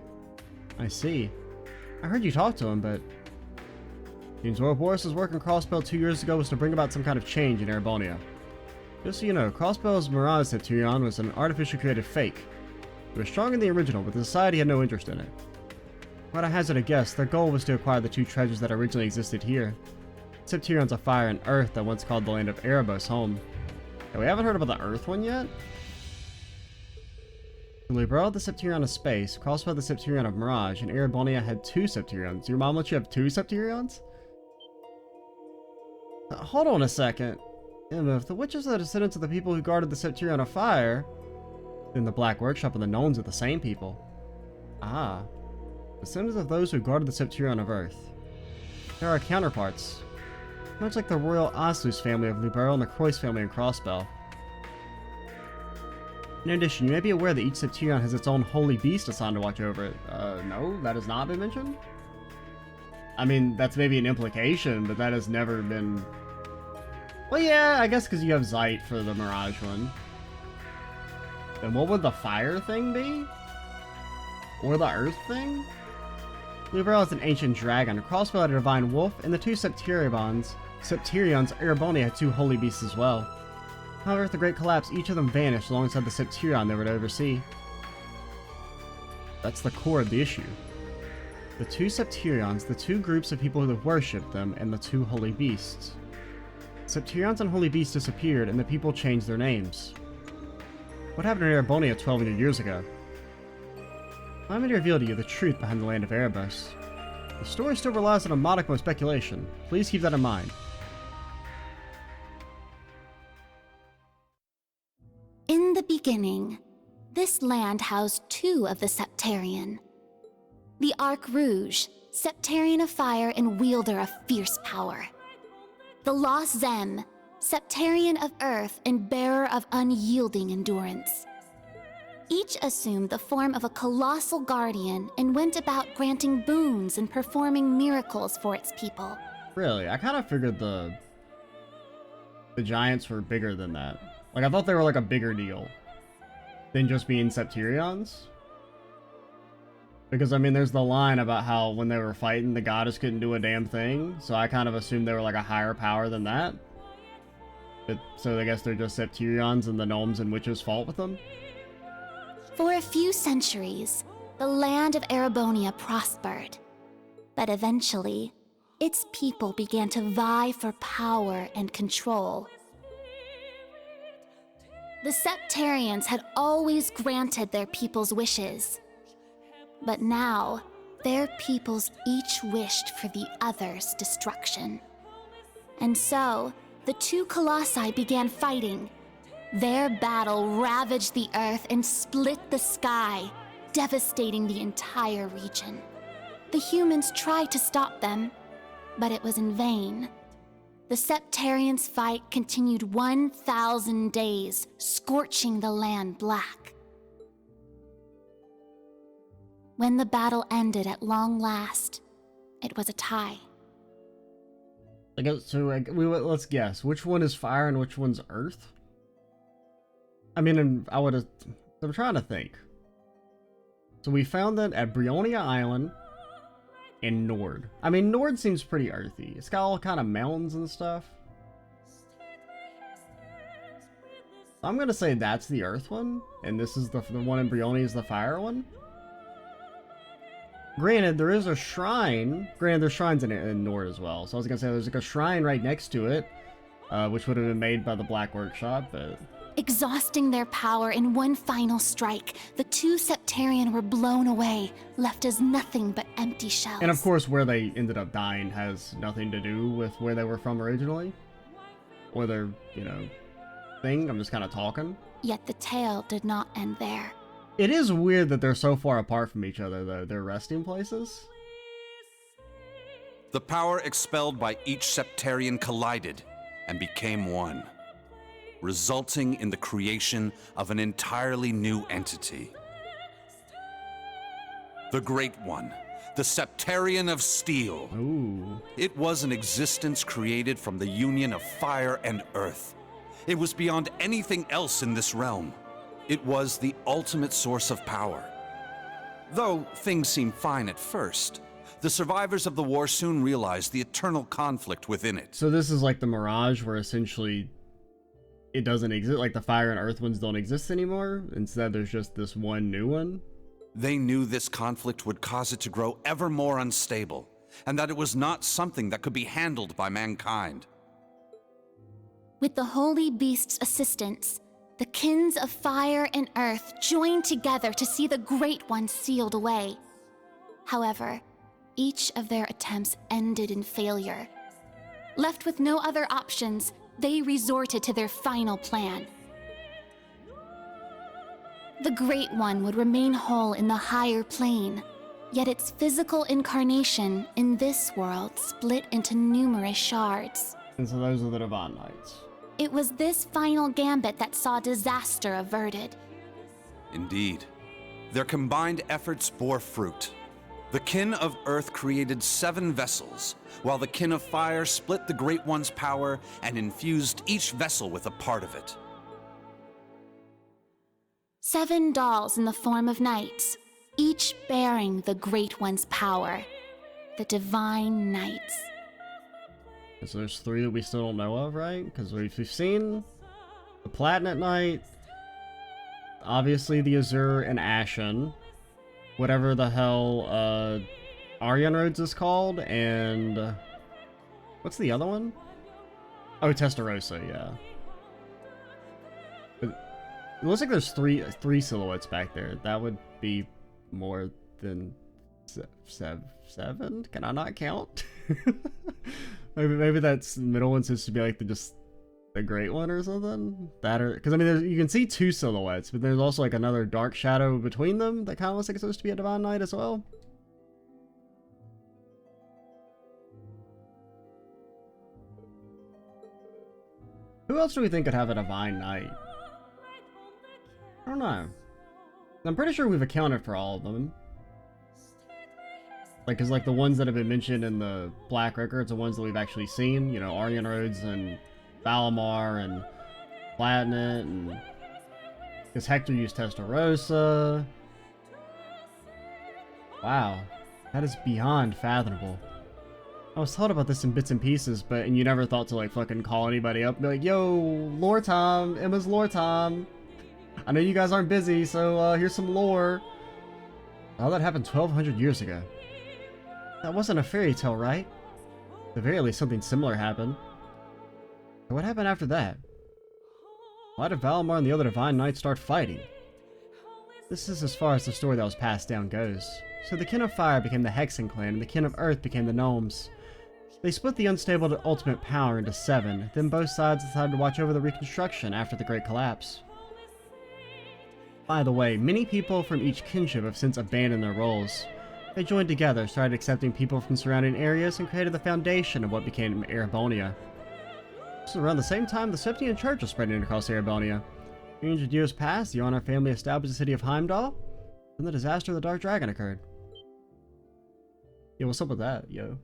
I see. I heard you talk to him, but... James Ouroboros' work in Crossbell 2 years ago was to bring about some kind of change in Erebonia. Just so you know, Crossbell's Mirage Septurion was an artificially created fake. It was stronger than the original, but the Society had no interest in it. But I hazard a guess, their goal was to acquire the two treasures that originally existed here. Septurions of Fire and Earth that once called the land of Erebos home. And we haven't heard about the Earth one yet? Libero the Septurion of Space, Crossbell the Septurion of Mirage, and Erebonia had two Septurions. Your mom let you have two Septurions? Hold on a second. If the witches are the descendants of the people who guarded the Septurion of Fire, then the Black Workshop and the Gnomes are the same people. Ah. Descendants of those who guarded the Septurion of Earth. There are counterparts. Much like the royal Aslus family of Libero and the Croix family in Crossbell. In addition, you may be aware that each Septurion has its own holy beast assigned to watch over it. No, that has not been mentioned? I mean, that's maybe an implication, but that has never been... Well, yeah, I guess because you have Zeit for the Mirage one. Then what would the fire thing be? Or the earth thing? Libero is an ancient dragon, Crossbell had a divine wolf, and the two Septurions, Erebonia had two holy beasts as well. However, at the Great Collapse, each of them vanished alongside the Septurion they were to oversee. That's the core of the issue. The two Septurions, the two groups of people who worshipped them, and the two holy beasts. Septurions and holy beasts disappeared, and the people changed their names. What happened in Erebonia 1200 years ago? Allow me to reveal to you the truth behind the land of Erebos. The story still relies on a modicum of speculation. Please keep that in mind. In the beginning, this land housed two of the Septarion. The Arc Rouge, Septarion of Fire and wielder of fierce power. The Lost Zem, Septarion of Earth and bearer of unyielding endurance. Each assumed the form of a colossal guardian and went about granting boons and performing miracles for its people. Really, I kind of figured the the giants were bigger than that. Like, I thought they were like a bigger deal than just being Septurions. Because, I mean, there's the line about how when they were fighting, the goddess couldn't do a damn thing. So I kind of assumed they were like a higher power than that. So I guess they're just Septurions and the gnomes and witches fought with them. For a few centuries, the land of Erebonia prospered. But eventually, its people began to vie for power and control. The Septarians had always granted their people's wishes. But now, their peoples each wished for the other's destruction. And so, the two colossi began fighting. Their battle ravaged the earth and split the sky, devastating the entire region. The humans tried to stop them, but it was in vain. The Septarians' fight continued 1,000 days, scorching the land black. When the battle ended at long last, it was a tie. I guess, so let's guess. Which one is fire and which one's earth? I mean, I'm trying to think. So we found that at Brionia Island and Nord. I mean, Nord seems pretty earthy. It's got all kind of mountains and stuff. I'm gonna say that's the earth one, and this is the one in Brionia is the fire one. Granted, there is a shrine. Granted, there's shrines in Nord as well. So I was gonna say there's like a shrine right next to it, which would have been made by the Black Workshop, but... Exhausting their power in one final strike, the two Septarian were blown away, left as nothing but empty shells. And of course, where they ended up dying has nothing to do with where they were from originally. Or their, thing. I'm just kind of talking. Yet the tale did not end there. It is weird that they're so far apart from each other, though. Their resting places. The power expelled by each Septarian collided and became one, resulting in the creation of an entirely new entity. The Great One, the Septarian of Steel. Ooh. It was an existence created from the union of fire and earth. It was beyond anything else in this realm. It was the ultimate source of power. Though things seemed fine at first, the survivors of the war soon realized the eternal conflict within it. So this is like the Mirage, where essentially it doesn't exist, like the fire and earth ones don't exist anymore. Instead, there's just this one new one. They knew this conflict would cause it to grow ever more unstable, and that it was not something that could be handled by mankind. With the Holy Beast's assistance, the kins of fire and earth joined together to see the Great One sealed away. However, each of their attempts ended in failure. Left with no other options, they resorted to their final plan. The Great One would remain whole in the higher plane, yet its physical incarnation in this world split into numerous shards. And so those are the Divine Knights. It was this final gambit that saw disaster averted. Indeed. Their combined efforts bore fruit. The kin of Earth created 7 vessels, while the kin of Fire split the Great One's power and infused each vessel with a part of it. 7 dolls in the form of knights, each bearing the Great One's power. The Divine Knights. So there's 3 that we still don't know of, right? Because we've seen the Platinum Knight, obviously the Azure and Ashen, whatever the hell Aryan Roads is called, and what's the other one? Oh, Testarossa, yeah. But it looks like there's three silhouettes back there. That would be more than 7? Can I not count? Maybe that's middle one's supposed to be like just the Great One or something. That, or because I mean, you can see 2 silhouettes, but there's also like another dark shadow between them that kind of looks like it's supposed to be a Divine Knight as well. Who else do we think could have a Divine Knight? I don't know. I'm pretty sure we've accounted for all of them. Like, cause like the ones that have been mentioned in the Black Records, the ones that we've actually seen, you know, Aryan Roads and Valimar and Platinum, and because Hector used Testarossa. Wow, that is beyond fathomable. I was thought about this in bits and pieces, and you never thought to like fucking call anybody up and be like, yo, lore time, Emma's lore time. I know you guys aren't busy, so here's some lore. Oh, that happened 1,200 years ago. That wasn't a fairy tale, right? At the very least, something similar happened. So what happened after that? Why did Valimar and the other Divine Knights start fighting? This is as far as the story that was passed down goes. So the Kin of Fire became the Hexen clan, and the Kin of Earth became the Gnomes. They split the unstable ultimate power into 7, then both sides decided to watch over the reconstruction after the Great Collapse. By the way, many people from each kinship have since abandoned their roles. They joined together, started accepting people from surrounding areas, and created the foundation of what became Erebonia. This was around the same time the Septian Church was spreading across Erebonia. 300 years passed, the Honor family established the city of Heimdallr, and the disaster of the Dark Dragon occurred. Yo, what's up with that, yo?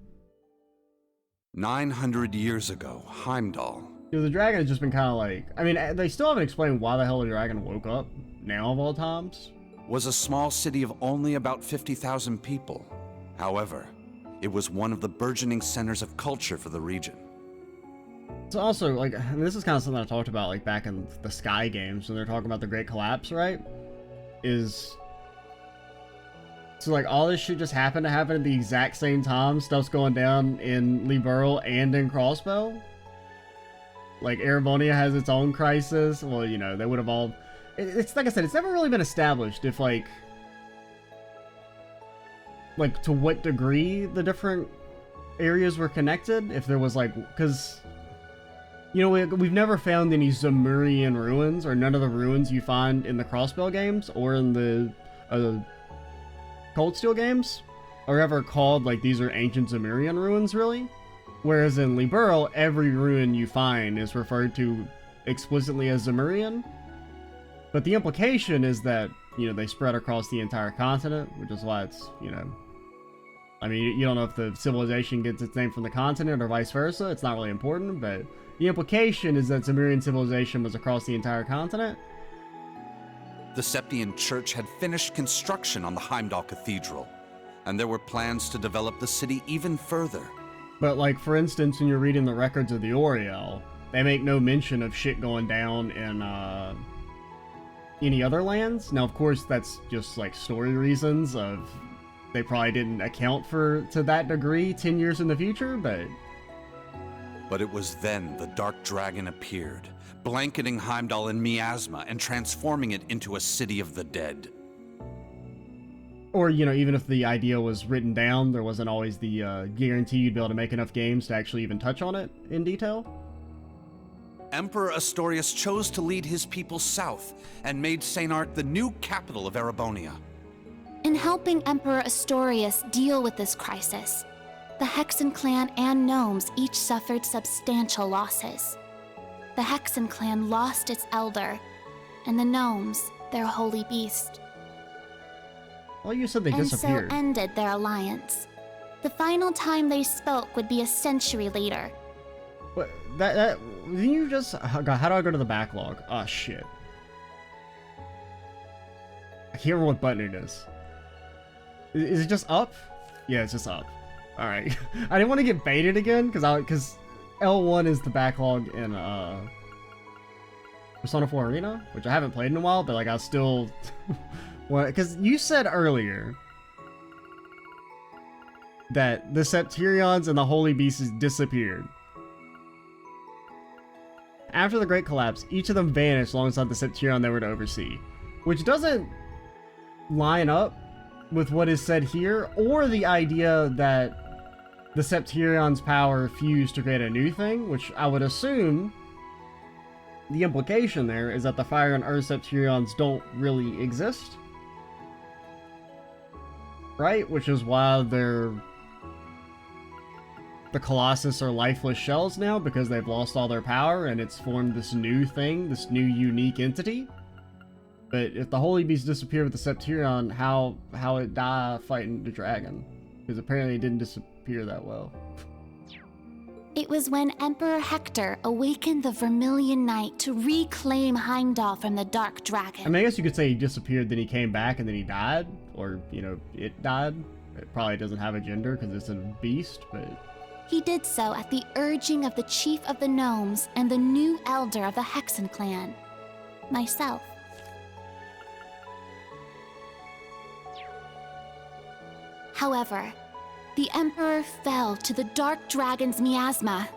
900 years ago, Heimdallr. Yo, the dragon has just been kind of like... I mean, they still haven't explained why the hell the dragon woke up, now of all times. Was a small city of only about 50,000 people. However, it was one of the burgeoning centers of culture for the region. It's also, like, and this is kind of something I talked about, like, back in the Sky games, when they're talking about the Great Collapse, right? So, like, all this shit just happened to happen at the exact same time. Stuff's going down in Liberl and in Crossbow. Like, Erebonia has its own crisis. Well, you know, they would have all... It's like I said, it's never really been established if, like, to what degree the different areas were connected. If there was, like... Because, you know, we've never found any Zemurian ruins, or none of the ruins you find in the Crossbow games, or in the... Cold Steel games are ever called like these are ancient Zemurian ruins, really. Whereas in Liberl, every ruin you find is referred to explicitly as Zemurian. But the implication is that, you know, they spread across the entire continent, which is why it's, you know... I mean, you don't know if the civilization gets its name from the continent or vice versa. It's not really important, but the implication is that Zemurian civilization was across the entire continent. The Septian Church had finished construction on the Heimdallr Cathedral, and there were plans to develop the city even further. But, like, for instance, when you're reading the records of the Oriel, they make no mention of shit going down in, any other lands. Now, of course, that's just, like, story reasons of... They probably didn't account for, to that degree, 10 years in the future, but... But it was then the Dark Dragon appeared, blanketing Heimdallr in miasma and transforming it into a city of the dead. Or, you know, even if the idea was written down, there wasn't always the guarantee you'd be able to make enough games to actually even touch on it in detail. Emperor Astorius chose to lead his people south and made St. Art the new capital of Erebonia. In helping Emperor Astorius deal with this crisis, the Hexen clan and gnomes each suffered substantial losses. The Hexen clan lost its elder, and the gnomes their holy beast. Well, you said they disappeared. And so ended their alliance. The final time they spoke would be a century later. What? Didn't you just... Oh God, how do I go to the backlog? Oh, shit. I can't remember what button it is. Is it just up? Yeah, it's just up. Alright. I didn't want to get baited again, because L1 is the backlog in, Persona 4 Arena, which I haven't played in a while, but, like, I still... Because you said earlier that the Septyrions and the Holy Beasts disappeared. After the Great Collapse, each of them vanished alongside the Septyrion they were to oversee, which doesn't line up with what is said here, or the idea that the Septyrion's power fused to create a new thing, which I would assume the implication there is that the Fire and Earth Septyrions don't really exist. Right? Which is why the Colossus are lifeless shells now, because they've lost all their power and it's formed this new thing, this new unique entity. But if the Holy Beast disappeared with the Septyrion, how it die fighting the dragon? Because apparently it didn't disappear that well. It was when Emperor Hector awakened the Vermilion Knight to reclaim Heimdallr from the Dark Dragon. I mean, I guess you could say he disappeared, then he came back, and then he died. Or, you know, it died. It probably doesn't have a gender because it's a beast, but... He did so at the urging of the chief of the gnomes and the new elder of the Hexen clan, myself. However, the Emperor fell to the Dark Dragon's miasma,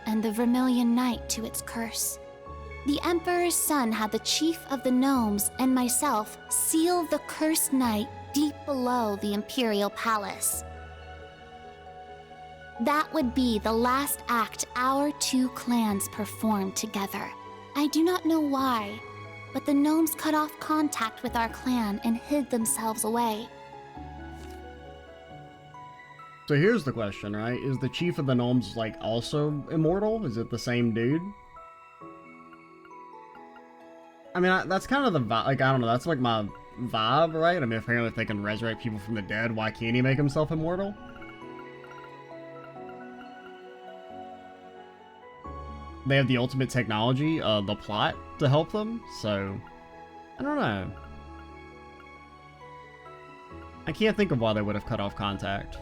and the Vermilion Knight to its curse. The Emperor's son had the chief of the gnomes and myself seal the cursed knight deep below the Imperial Palace. That would be the last act our two clans performed together. I do not know why, but the gnomes cut off contact with our clan and hid themselves away. So here's the question, right? Is the chief of the gnomes, like, also immortal? Is it the same dude? I mean, that's kind of the vibe, like, I don't know, that's like my vibe, right? I mean, apparently if they can resurrect people from the dead, why can't he make himself immortal? They have the ultimate technology, the plot, to help them, so... I don't know. I can't think of why they would have cut off contact.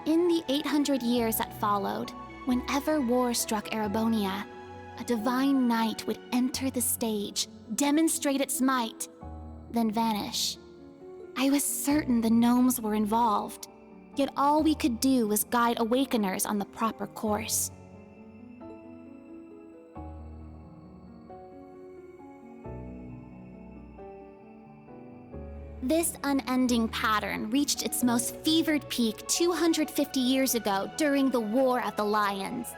In the 800 years that followed, whenever war struck Erebonia, a divine knight would enter the stage, demonstrate its might, then vanish. I was certain the gnomes were involved, yet all we could do was guide awakeners on the proper course. This unending pattern reached its most fevered peak 250 years ago during the War of the Lions.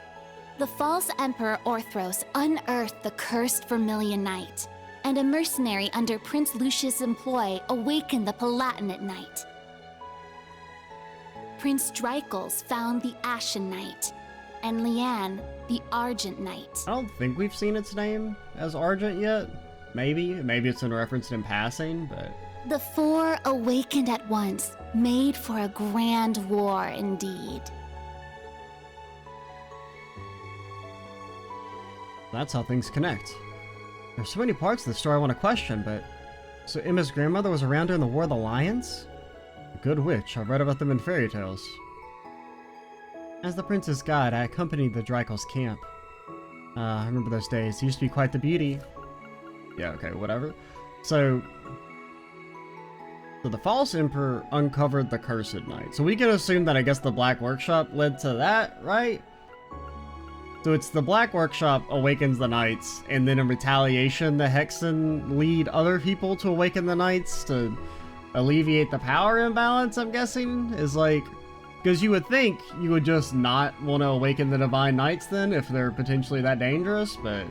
The false Emperor Orthros unearthed the cursed Vermilion Knight, and a mercenary under Prince Lucius' employ awakened the Palatinate Knight. Prince Dreichels found the Ashen Knight, and Leanne, the Argent Knight. I don't think we've seen its name as Argent yet. Maybe it's in reference in passing, but... The four awakened at once, made for a grand war indeed. That's how things connect. There's so many parts of the story I want to question, but... So Emma's grandmother was around during the War of the Lions? A good witch, I've read about them in fairy tales. As the prince's guide, I accompanied the Dreichels camp. I remember those days. He used to be quite the beauty. Yeah, okay, whatever. So the false emperor uncovered the cursed knight. So we can assume that I guess the Black Workshop led to that, right? So it's the Black Workshop awakens the knights, and then in retaliation, the Hexen lead other people to awaken the knights to alleviate the power imbalance, I'm guessing? Is like... Because you would think you would just not want to awaken the Divine Knights then, if they're potentially that dangerous, but...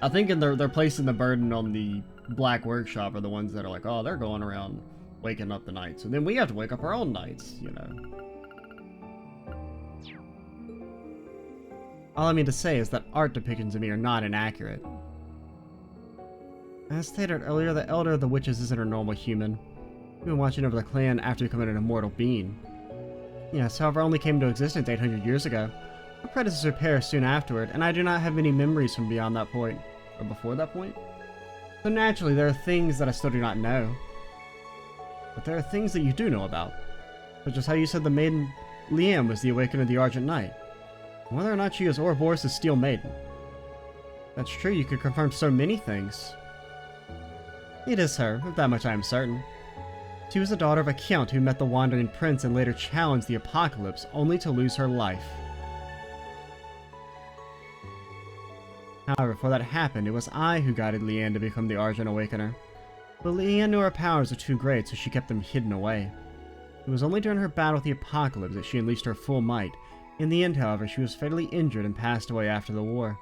I think they're placing the burden on the Black Workshop are the ones that are like, oh, they're going around waking up the knights. So then we have to wake up our own knights, you know. All I mean to say is that art depictions of me are not inaccurate. As stated earlier, the Elder of the Witches isn't a normal human. We've been watching over the clan after becoming an immortal being. Yes, however, only came into existence 800 years ago. My predecessor perished soon afterward, and I do not have many memories from beyond that point, or before that point. So naturally, there are things that I still do not know. But there are things that you do know about, such as how you said the maiden Leanne was the awakener of the Argent Knight, and whether or not she is Ouroboros' Steel Maiden. That's true, you could confirm so many things. It is her, of that much I am certain. She was the daughter of a count who met the Wandering Prince and later challenged the Apocalypse, only to lose her life. However, before that happened, it was I who guided Leanne to become the Argent Awakener. But Leanne knew her powers were too great, so she kept them hidden away. It was only during her battle with the Apocalypse that she unleashed her full might. In the end, however, she was fatally injured and passed away after the war.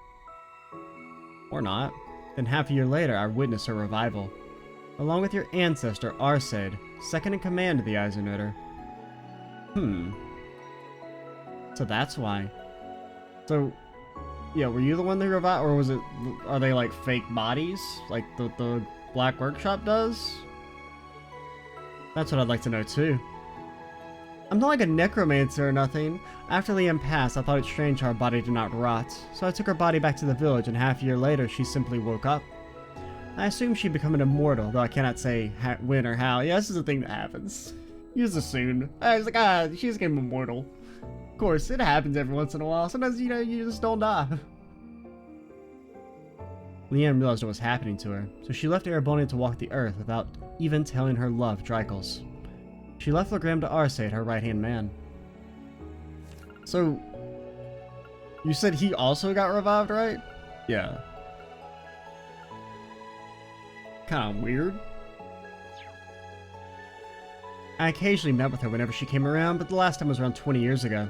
Or not. Then half a year later, I witnessed her revival. Along with your ancestor, Arsaid, second in command of the Eisenritter. So that's why. So, yeah, were you the one that revived, or was it, are they like fake bodies? Like the Black Workshop does? That's what I'd like to know too. I'm not like a necromancer or nothing. After Liam passed, I thought it strange how her body did not rot, so I took her body back to the village, and half a year later she simply woke up. I assumed she'd become an immortal, though I cannot say when or how. Yeah, this is a thing that happens. You just assumed. I was like, she just became immortal. Of course, it happens every once in a while. Sometimes, you know, you just don't die. Leanne realized what was happening to her, so she left Erebonia to walk the earth without even telling her love, Drycles. She left Legram to Arcade, her right-hand man. So, you said he also got revived, right? Yeah. Kinda weird. I occasionally met with her whenever she came around, but the last time was around 20 years ago.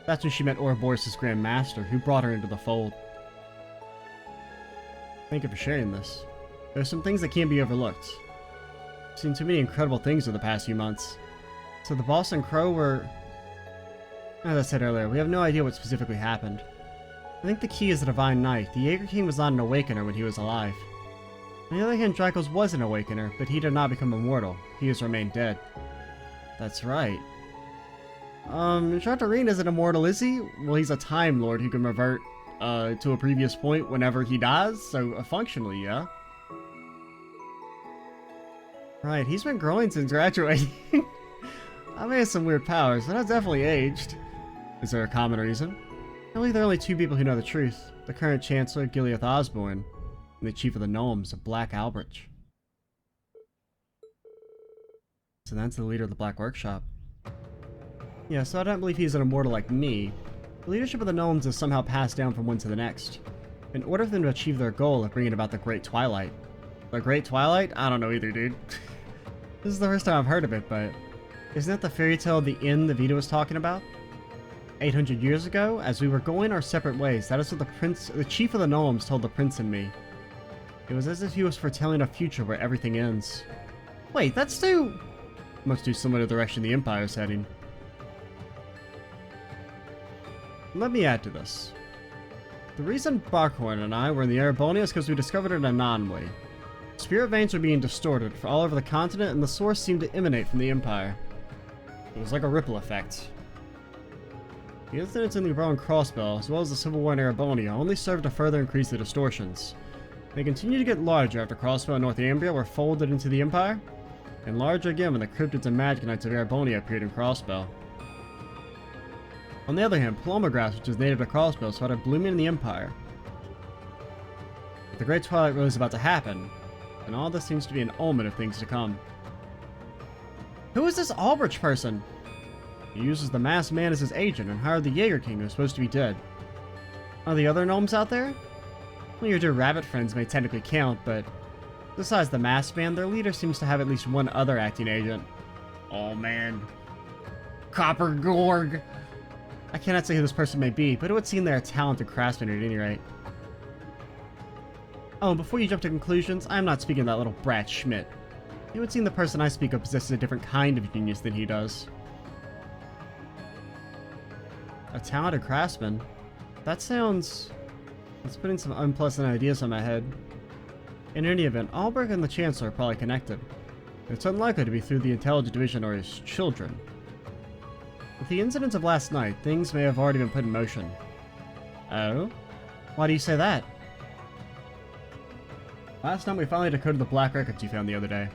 That's when she met Ouroboros' Grand Master, who brought her into the fold. Thank you for sharing this. There are some things that can't be overlooked. I've seen too many incredible things over the past few months. So the boss and Crow were... As I said earlier, we have no idea what specifically happened. I think the key is the Divine Knight. The Jaeger King was not an Awakener when he was alive. On the other hand, Drycles was an Awakener, but he did not become immortal. He has remained dead. That's right. Chantarine isn't immortal, is he? Well, he's a Time Lord who can revert to a previous point whenever he dies, so functionally, yeah. Right, he's been growing since graduating. I may have some weird powers, but I've definitely aged. Is there a common reason? I believe there are only two people who know the truth. The current Chancellor, Gileath Osborne, and the Chief of the Gnomes, Black Albrecht. So that's the leader of the Black Workshop. Yeah, so I don't believe he's an immortal like me. The leadership of the Gnomes is somehow passed down from one to the next, in order for them to achieve their goal of bringing about the Great Twilight. The Great Twilight? I don't know either, dude. This is the first time I've heard of it, but... Isn't that the fairy tale of the inn the Vita was talking about? 800 years ago, as we were going our separate ways, that is what the Chief of the Gnomes told the Prince and me. It was as if he was foretelling a future where everything ends. Wait, that's too... Much too similar to the direction the Empire is heading. Let me add to this. The reason Barkhorn and I were in the Erebonia is because we discovered an anomaly. Spirit veins were being distorted all over the continent, and the source seemed to emanate from the Empire. It was like a ripple effect. The incidents in the Brown Crossbell, as well as the Civil War in Erebonia, only served to further increase the distortions. They continued to get larger after Crossbell and Northumbria were folded into the Empire, and larger again when the cryptids and magic knights of Erebonia appeared in Crossbell. On the other hand, Plomograss, which is native to Crossbell, started blooming in the Empire. But the Great Twilight really is about to happen, and all this seems to be an omen of things to come. Who is this Albrecht person? He uses the Masked Man as his agent and hired the Jaeger King, who's supposed to be dead. Are the other gnomes out there? Well, your dear rabbit friends may technically count, but besides the Masked Man, their leader seems to have at least one other acting agent. Oh man. Copper Gorg! I cannot say who this person may be, but it would seem they're a talented craftsman at any rate. Oh, and before you jump to conclusions, I am not speaking of that little brat Schmidt. It would seem the person I speak of possesses a different kind of genius than he does. A talented craftsman? That sounds... It's putting some unpleasant ideas in my head. In any event, Albrecht and the Chancellor are probably connected. It's unlikely to be through the Intelligence Division or his children. With the incidents of last night, things may have already been put in motion. Oh? Why do you say that? Last night we finally decoded the Black Records you found the other day.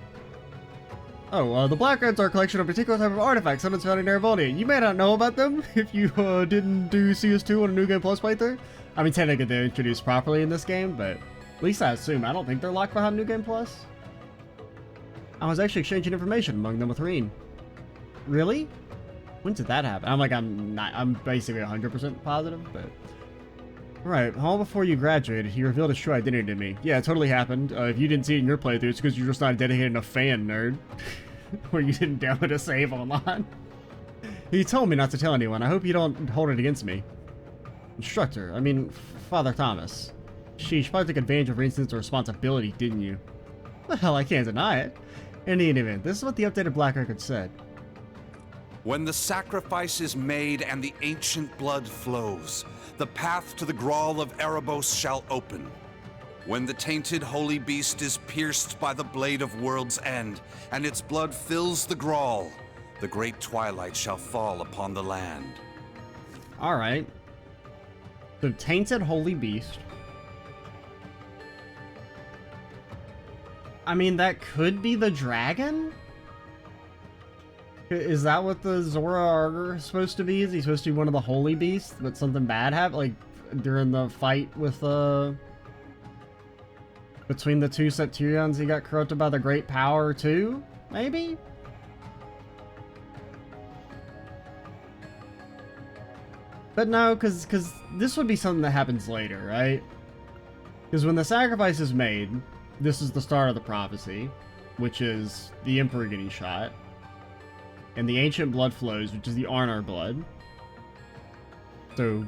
Oh, the Black Records are a collection of a particular type of artifacts that is found in Erebonia. You may not know about them if you didn't do CS2 on a New Game Plus playthrough. I mean, technically they're introduced properly in this game, but at least I assume. I don't think they're locked behind New Game Plus. I was actually exchanging information among them with Reen. Really? When did that happen? I'm basically 100% positive, but... Right, all before you graduated, he revealed his true identity to me. Yeah, it totally happened. If you didn't see it in your playthrough, it's because you're just not a dedicated enough fan, nerd. Or you didn't download a save online. He told me not to tell anyone. I hope you don't hold it against me. Instructor, I mean, Father Thomas. Sheesh, probably took advantage of Reen's sense of responsibility, didn't you? Well, I can't deny it. In any event, this is what the updated Black Record said. When the sacrifice is made and the ancient blood flows, the path to the Grawl of Erebos shall open. When the tainted holy beast is pierced by the blade of World's End, and its blood fills the Grawl, the great twilight shall fall upon the land. Alright. The tainted holy beast. I mean, that could be the dragon? Is that what the Zora is supposed to be? Is he supposed to be one of the holy beasts, but something bad happened? Like, during the fight with, between the two Septurions, he got corrupted by the Great Power too? Maybe? But no, because this would be something that happens later, right? Because when the sacrifice is made, this is the start of the prophecy, which is the Emperor getting shot. And the ancient blood flows, which is the Arnar blood. So,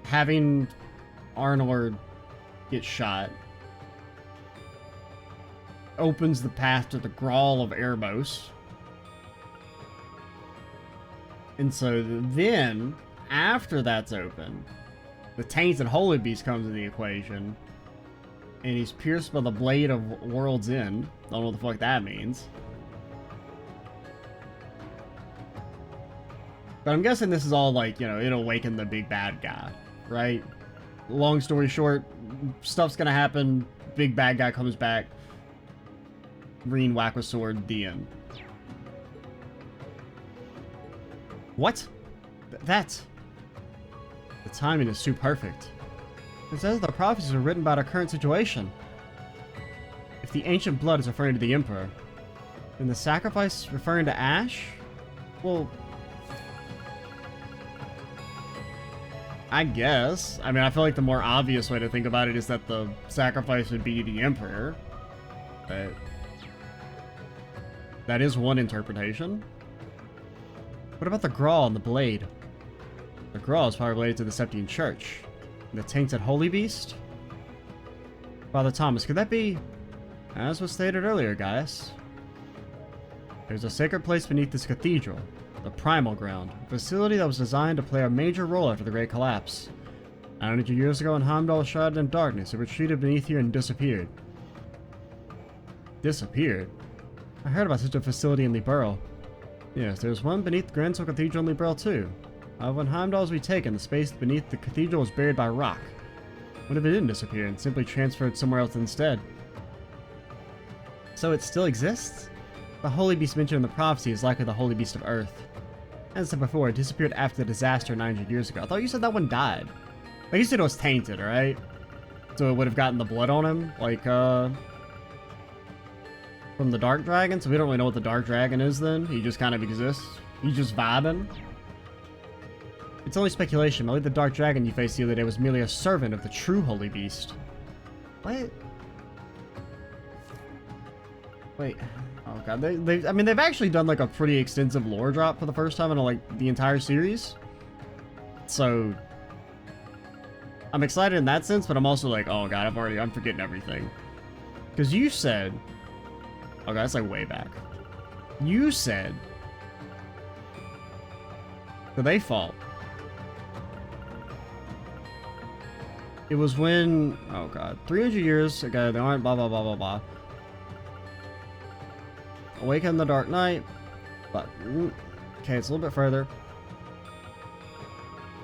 having Arnar get shot opens the path to the Grawl of Erebos. And so then, after that's open, the tainted holy beast comes into the equation. And he's pierced by the blade of World's End. Don't know what the fuck that means. But I'm guessing this is all like, you know, it'll awaken the big bad guy, right? Long story short, stuff's gonna happen, big bad guy comes back, green whack with sword, the end. What? That. The timing is too perfect. It says the prophecies are written about our current situation. If the ancient blood is referring to the Emperor, then the sacrifice referring to Ash? Well, I guess. I mean, I feel like the more obvious way to think about it is that the sacrifice would be the Emperor. But that is one interpretation. What about the Grawl and the blade? The Grawl is probably related to the Septian Church. And the tainted holy beast? Father Thomas, could that be... As was stated earlier, guys. There's a sacred place beneath this cathedral. The Primal Ground, a facility that was designed to play a major role after the Great Collapse. 900 years ago, when Heimdallr was shrouded in darkness, it retreated beneath here and disappeared. Disappeared? I heard about such a facility in Liberl. Yes, there's one beneath the Grand Soul Cathedral in Liberl too. When Heimdallr was retaken, the space beneath the cathedral was buried by rock. What if it didn't disappear and simply transferred somewhere else instead? So it still exists? The holy beast mentioned in the prophecy is likely the holy beast of Earth. As I said before, it disappeared after the disaster 900 years ago. I thought you said that one died. Like, you said it was tainted, right? So it would have gotten the blood on him, like, from the Dark Dragon? So we don't really know what the Dark Dragon is then. He just kind of exists. He's just vibing. It's only speculation. I believe the Dark Dragon you faced the other day was merely a servant of the true Holy Beast. What? Wait. Oh god, I mean, they've actually done like a pretty extensive lore drop for the first time in like the entire series. So I'm excited in that sense, but I'm also like, oh god, I'm forgetting everything. Because you said, oh god, that's like way back. You said that they fought. It was when, oh god, 300 years ago, they aren't blah blah blah blah blah. Awaken in the Dark Night, but okay, it's a little bit further.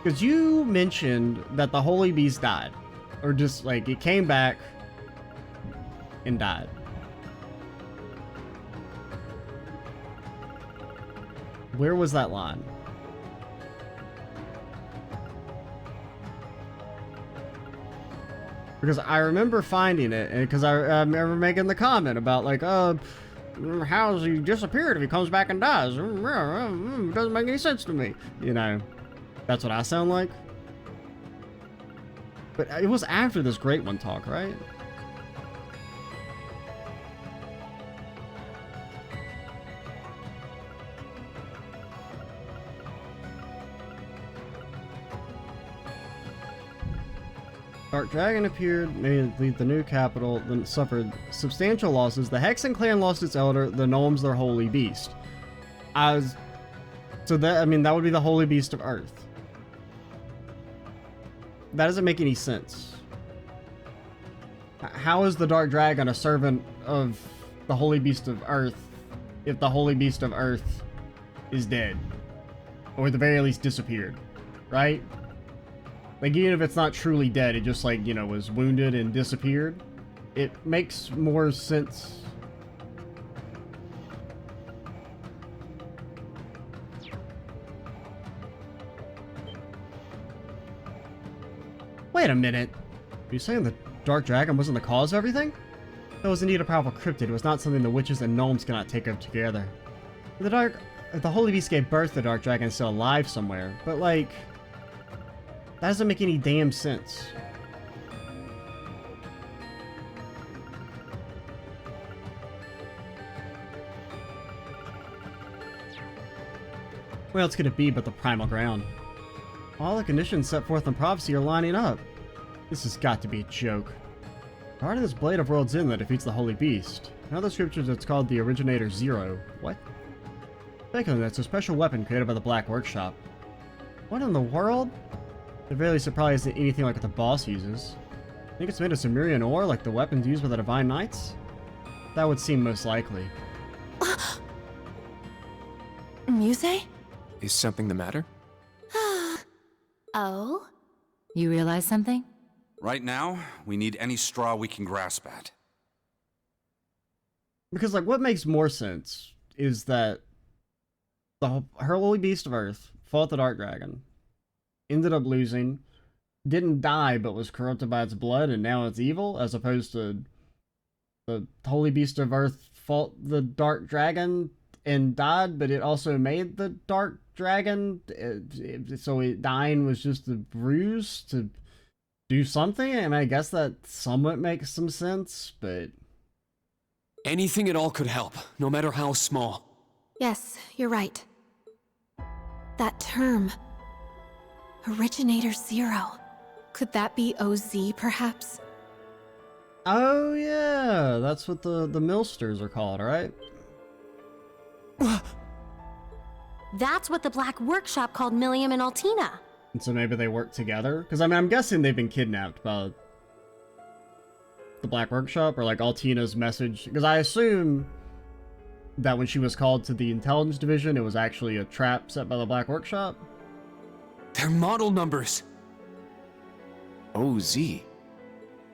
Because you mentioned that the Holy Beast died, or just like it came back and died. Where was that line? Because I remember finding it, and because I remember making the comment about like, how's he disappeared if he comes back and dies? It doesn't make any sense to me. You know, that's what I sound like. But it was after this Great One talk, right? Dark Dragon appeared, made it lead the new capital, then suffered substantial losses. The Hexen clan lost its elder, the Gnomes their holy beast. So that, I mean, that would be the holy beast of Earth. That doesn't make any sense. how is the Dark Dragon a servant of the Holy Beast of Earth if the Holy Beast of Earth is dead? Or at the very least disappeared, right? Like, even if it's not truly dead, it just, like, you know, was wounded and disappeared. It makes more sense. Wait a minute. Are you saying the Dark Dragon wasn't the cause of everything? That was indeed a powerful cryptid. It was not something the witches and gnomes cannot take up together. The Holy Beast gave birth to the Dark Dragon is still alive somewhere, but, like, that doesn't make any damn sense. Where else could it be but the Primal Ground? All the conditions set forth in prophecy are lining up. This has got to be a joke. Part of this Blade of Worlds End that defeats the Holy Beast. In other scriptures, it's called the Originator Zero. What? Secondly, that's a special weapon created by the Black Workshop. What in the world? It rarely surprises anything like what the boss uses. Think it's made of Sumerian ore, like the weapons used by the Divine Knights? That would seem most likely. Muse? Is something the matter? Oh? You realize something? Right now, we need any straw we can grasp at. Because, like, what makes more sense is that her Holy Beast of Earth fought the Dark Dragon, ended up losing, didn't die but was corrupted by its blood and now it's evil, as opposed to the Holy Beast of Earth fought the Dark Dragon and died, but it also made the Dark Dragon, so it dying was just a ruse to do something, and I guess that somewhat makes some sense, but... Anything at all could help, no matter how small. Yes, you're right. That term. Originator Zero. Could that be OZ, perhaps? Oh yeah, that's what the Millsters are called, right? That's what the Black Workshop called Milliam and Altina. And so maybe they work together? Because, I mean, I'm guessing they've been kidnapped by the Black Workshop, or like Altina's message. Because I assume that when she was called to the Intelligence Division, it was actually a trap set by the Black Workshop. They're model numbers. OZ.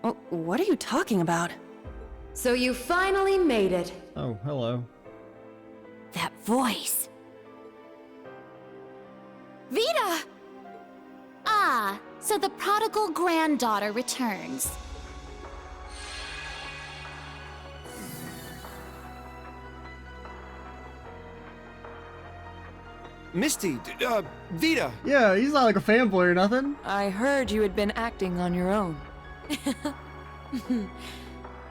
Oh, what are you talking about? So you finally made it. Oh, hello. That voice. Vita! Ah, so the prodigal granddaughter returns. Misty, Vita. Yeah, he's not like a fanboy or nothing. I heard you had been acting on your own.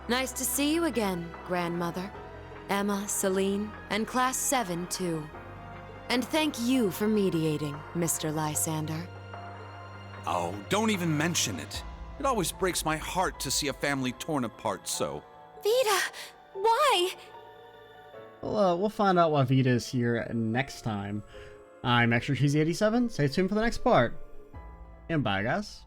Nice to see you again, grandmother. Emma, Celine, and Class 7 too. And thank you for mediating, Mr. Lysander. Oh, don't even mention it. It always breaks my heart to see a family torn apart so. Vita, why? Well, we'll find out why Vita is here next time. I'm Extra Cheesy 87. Stay tuned for the next part. And bye, guys.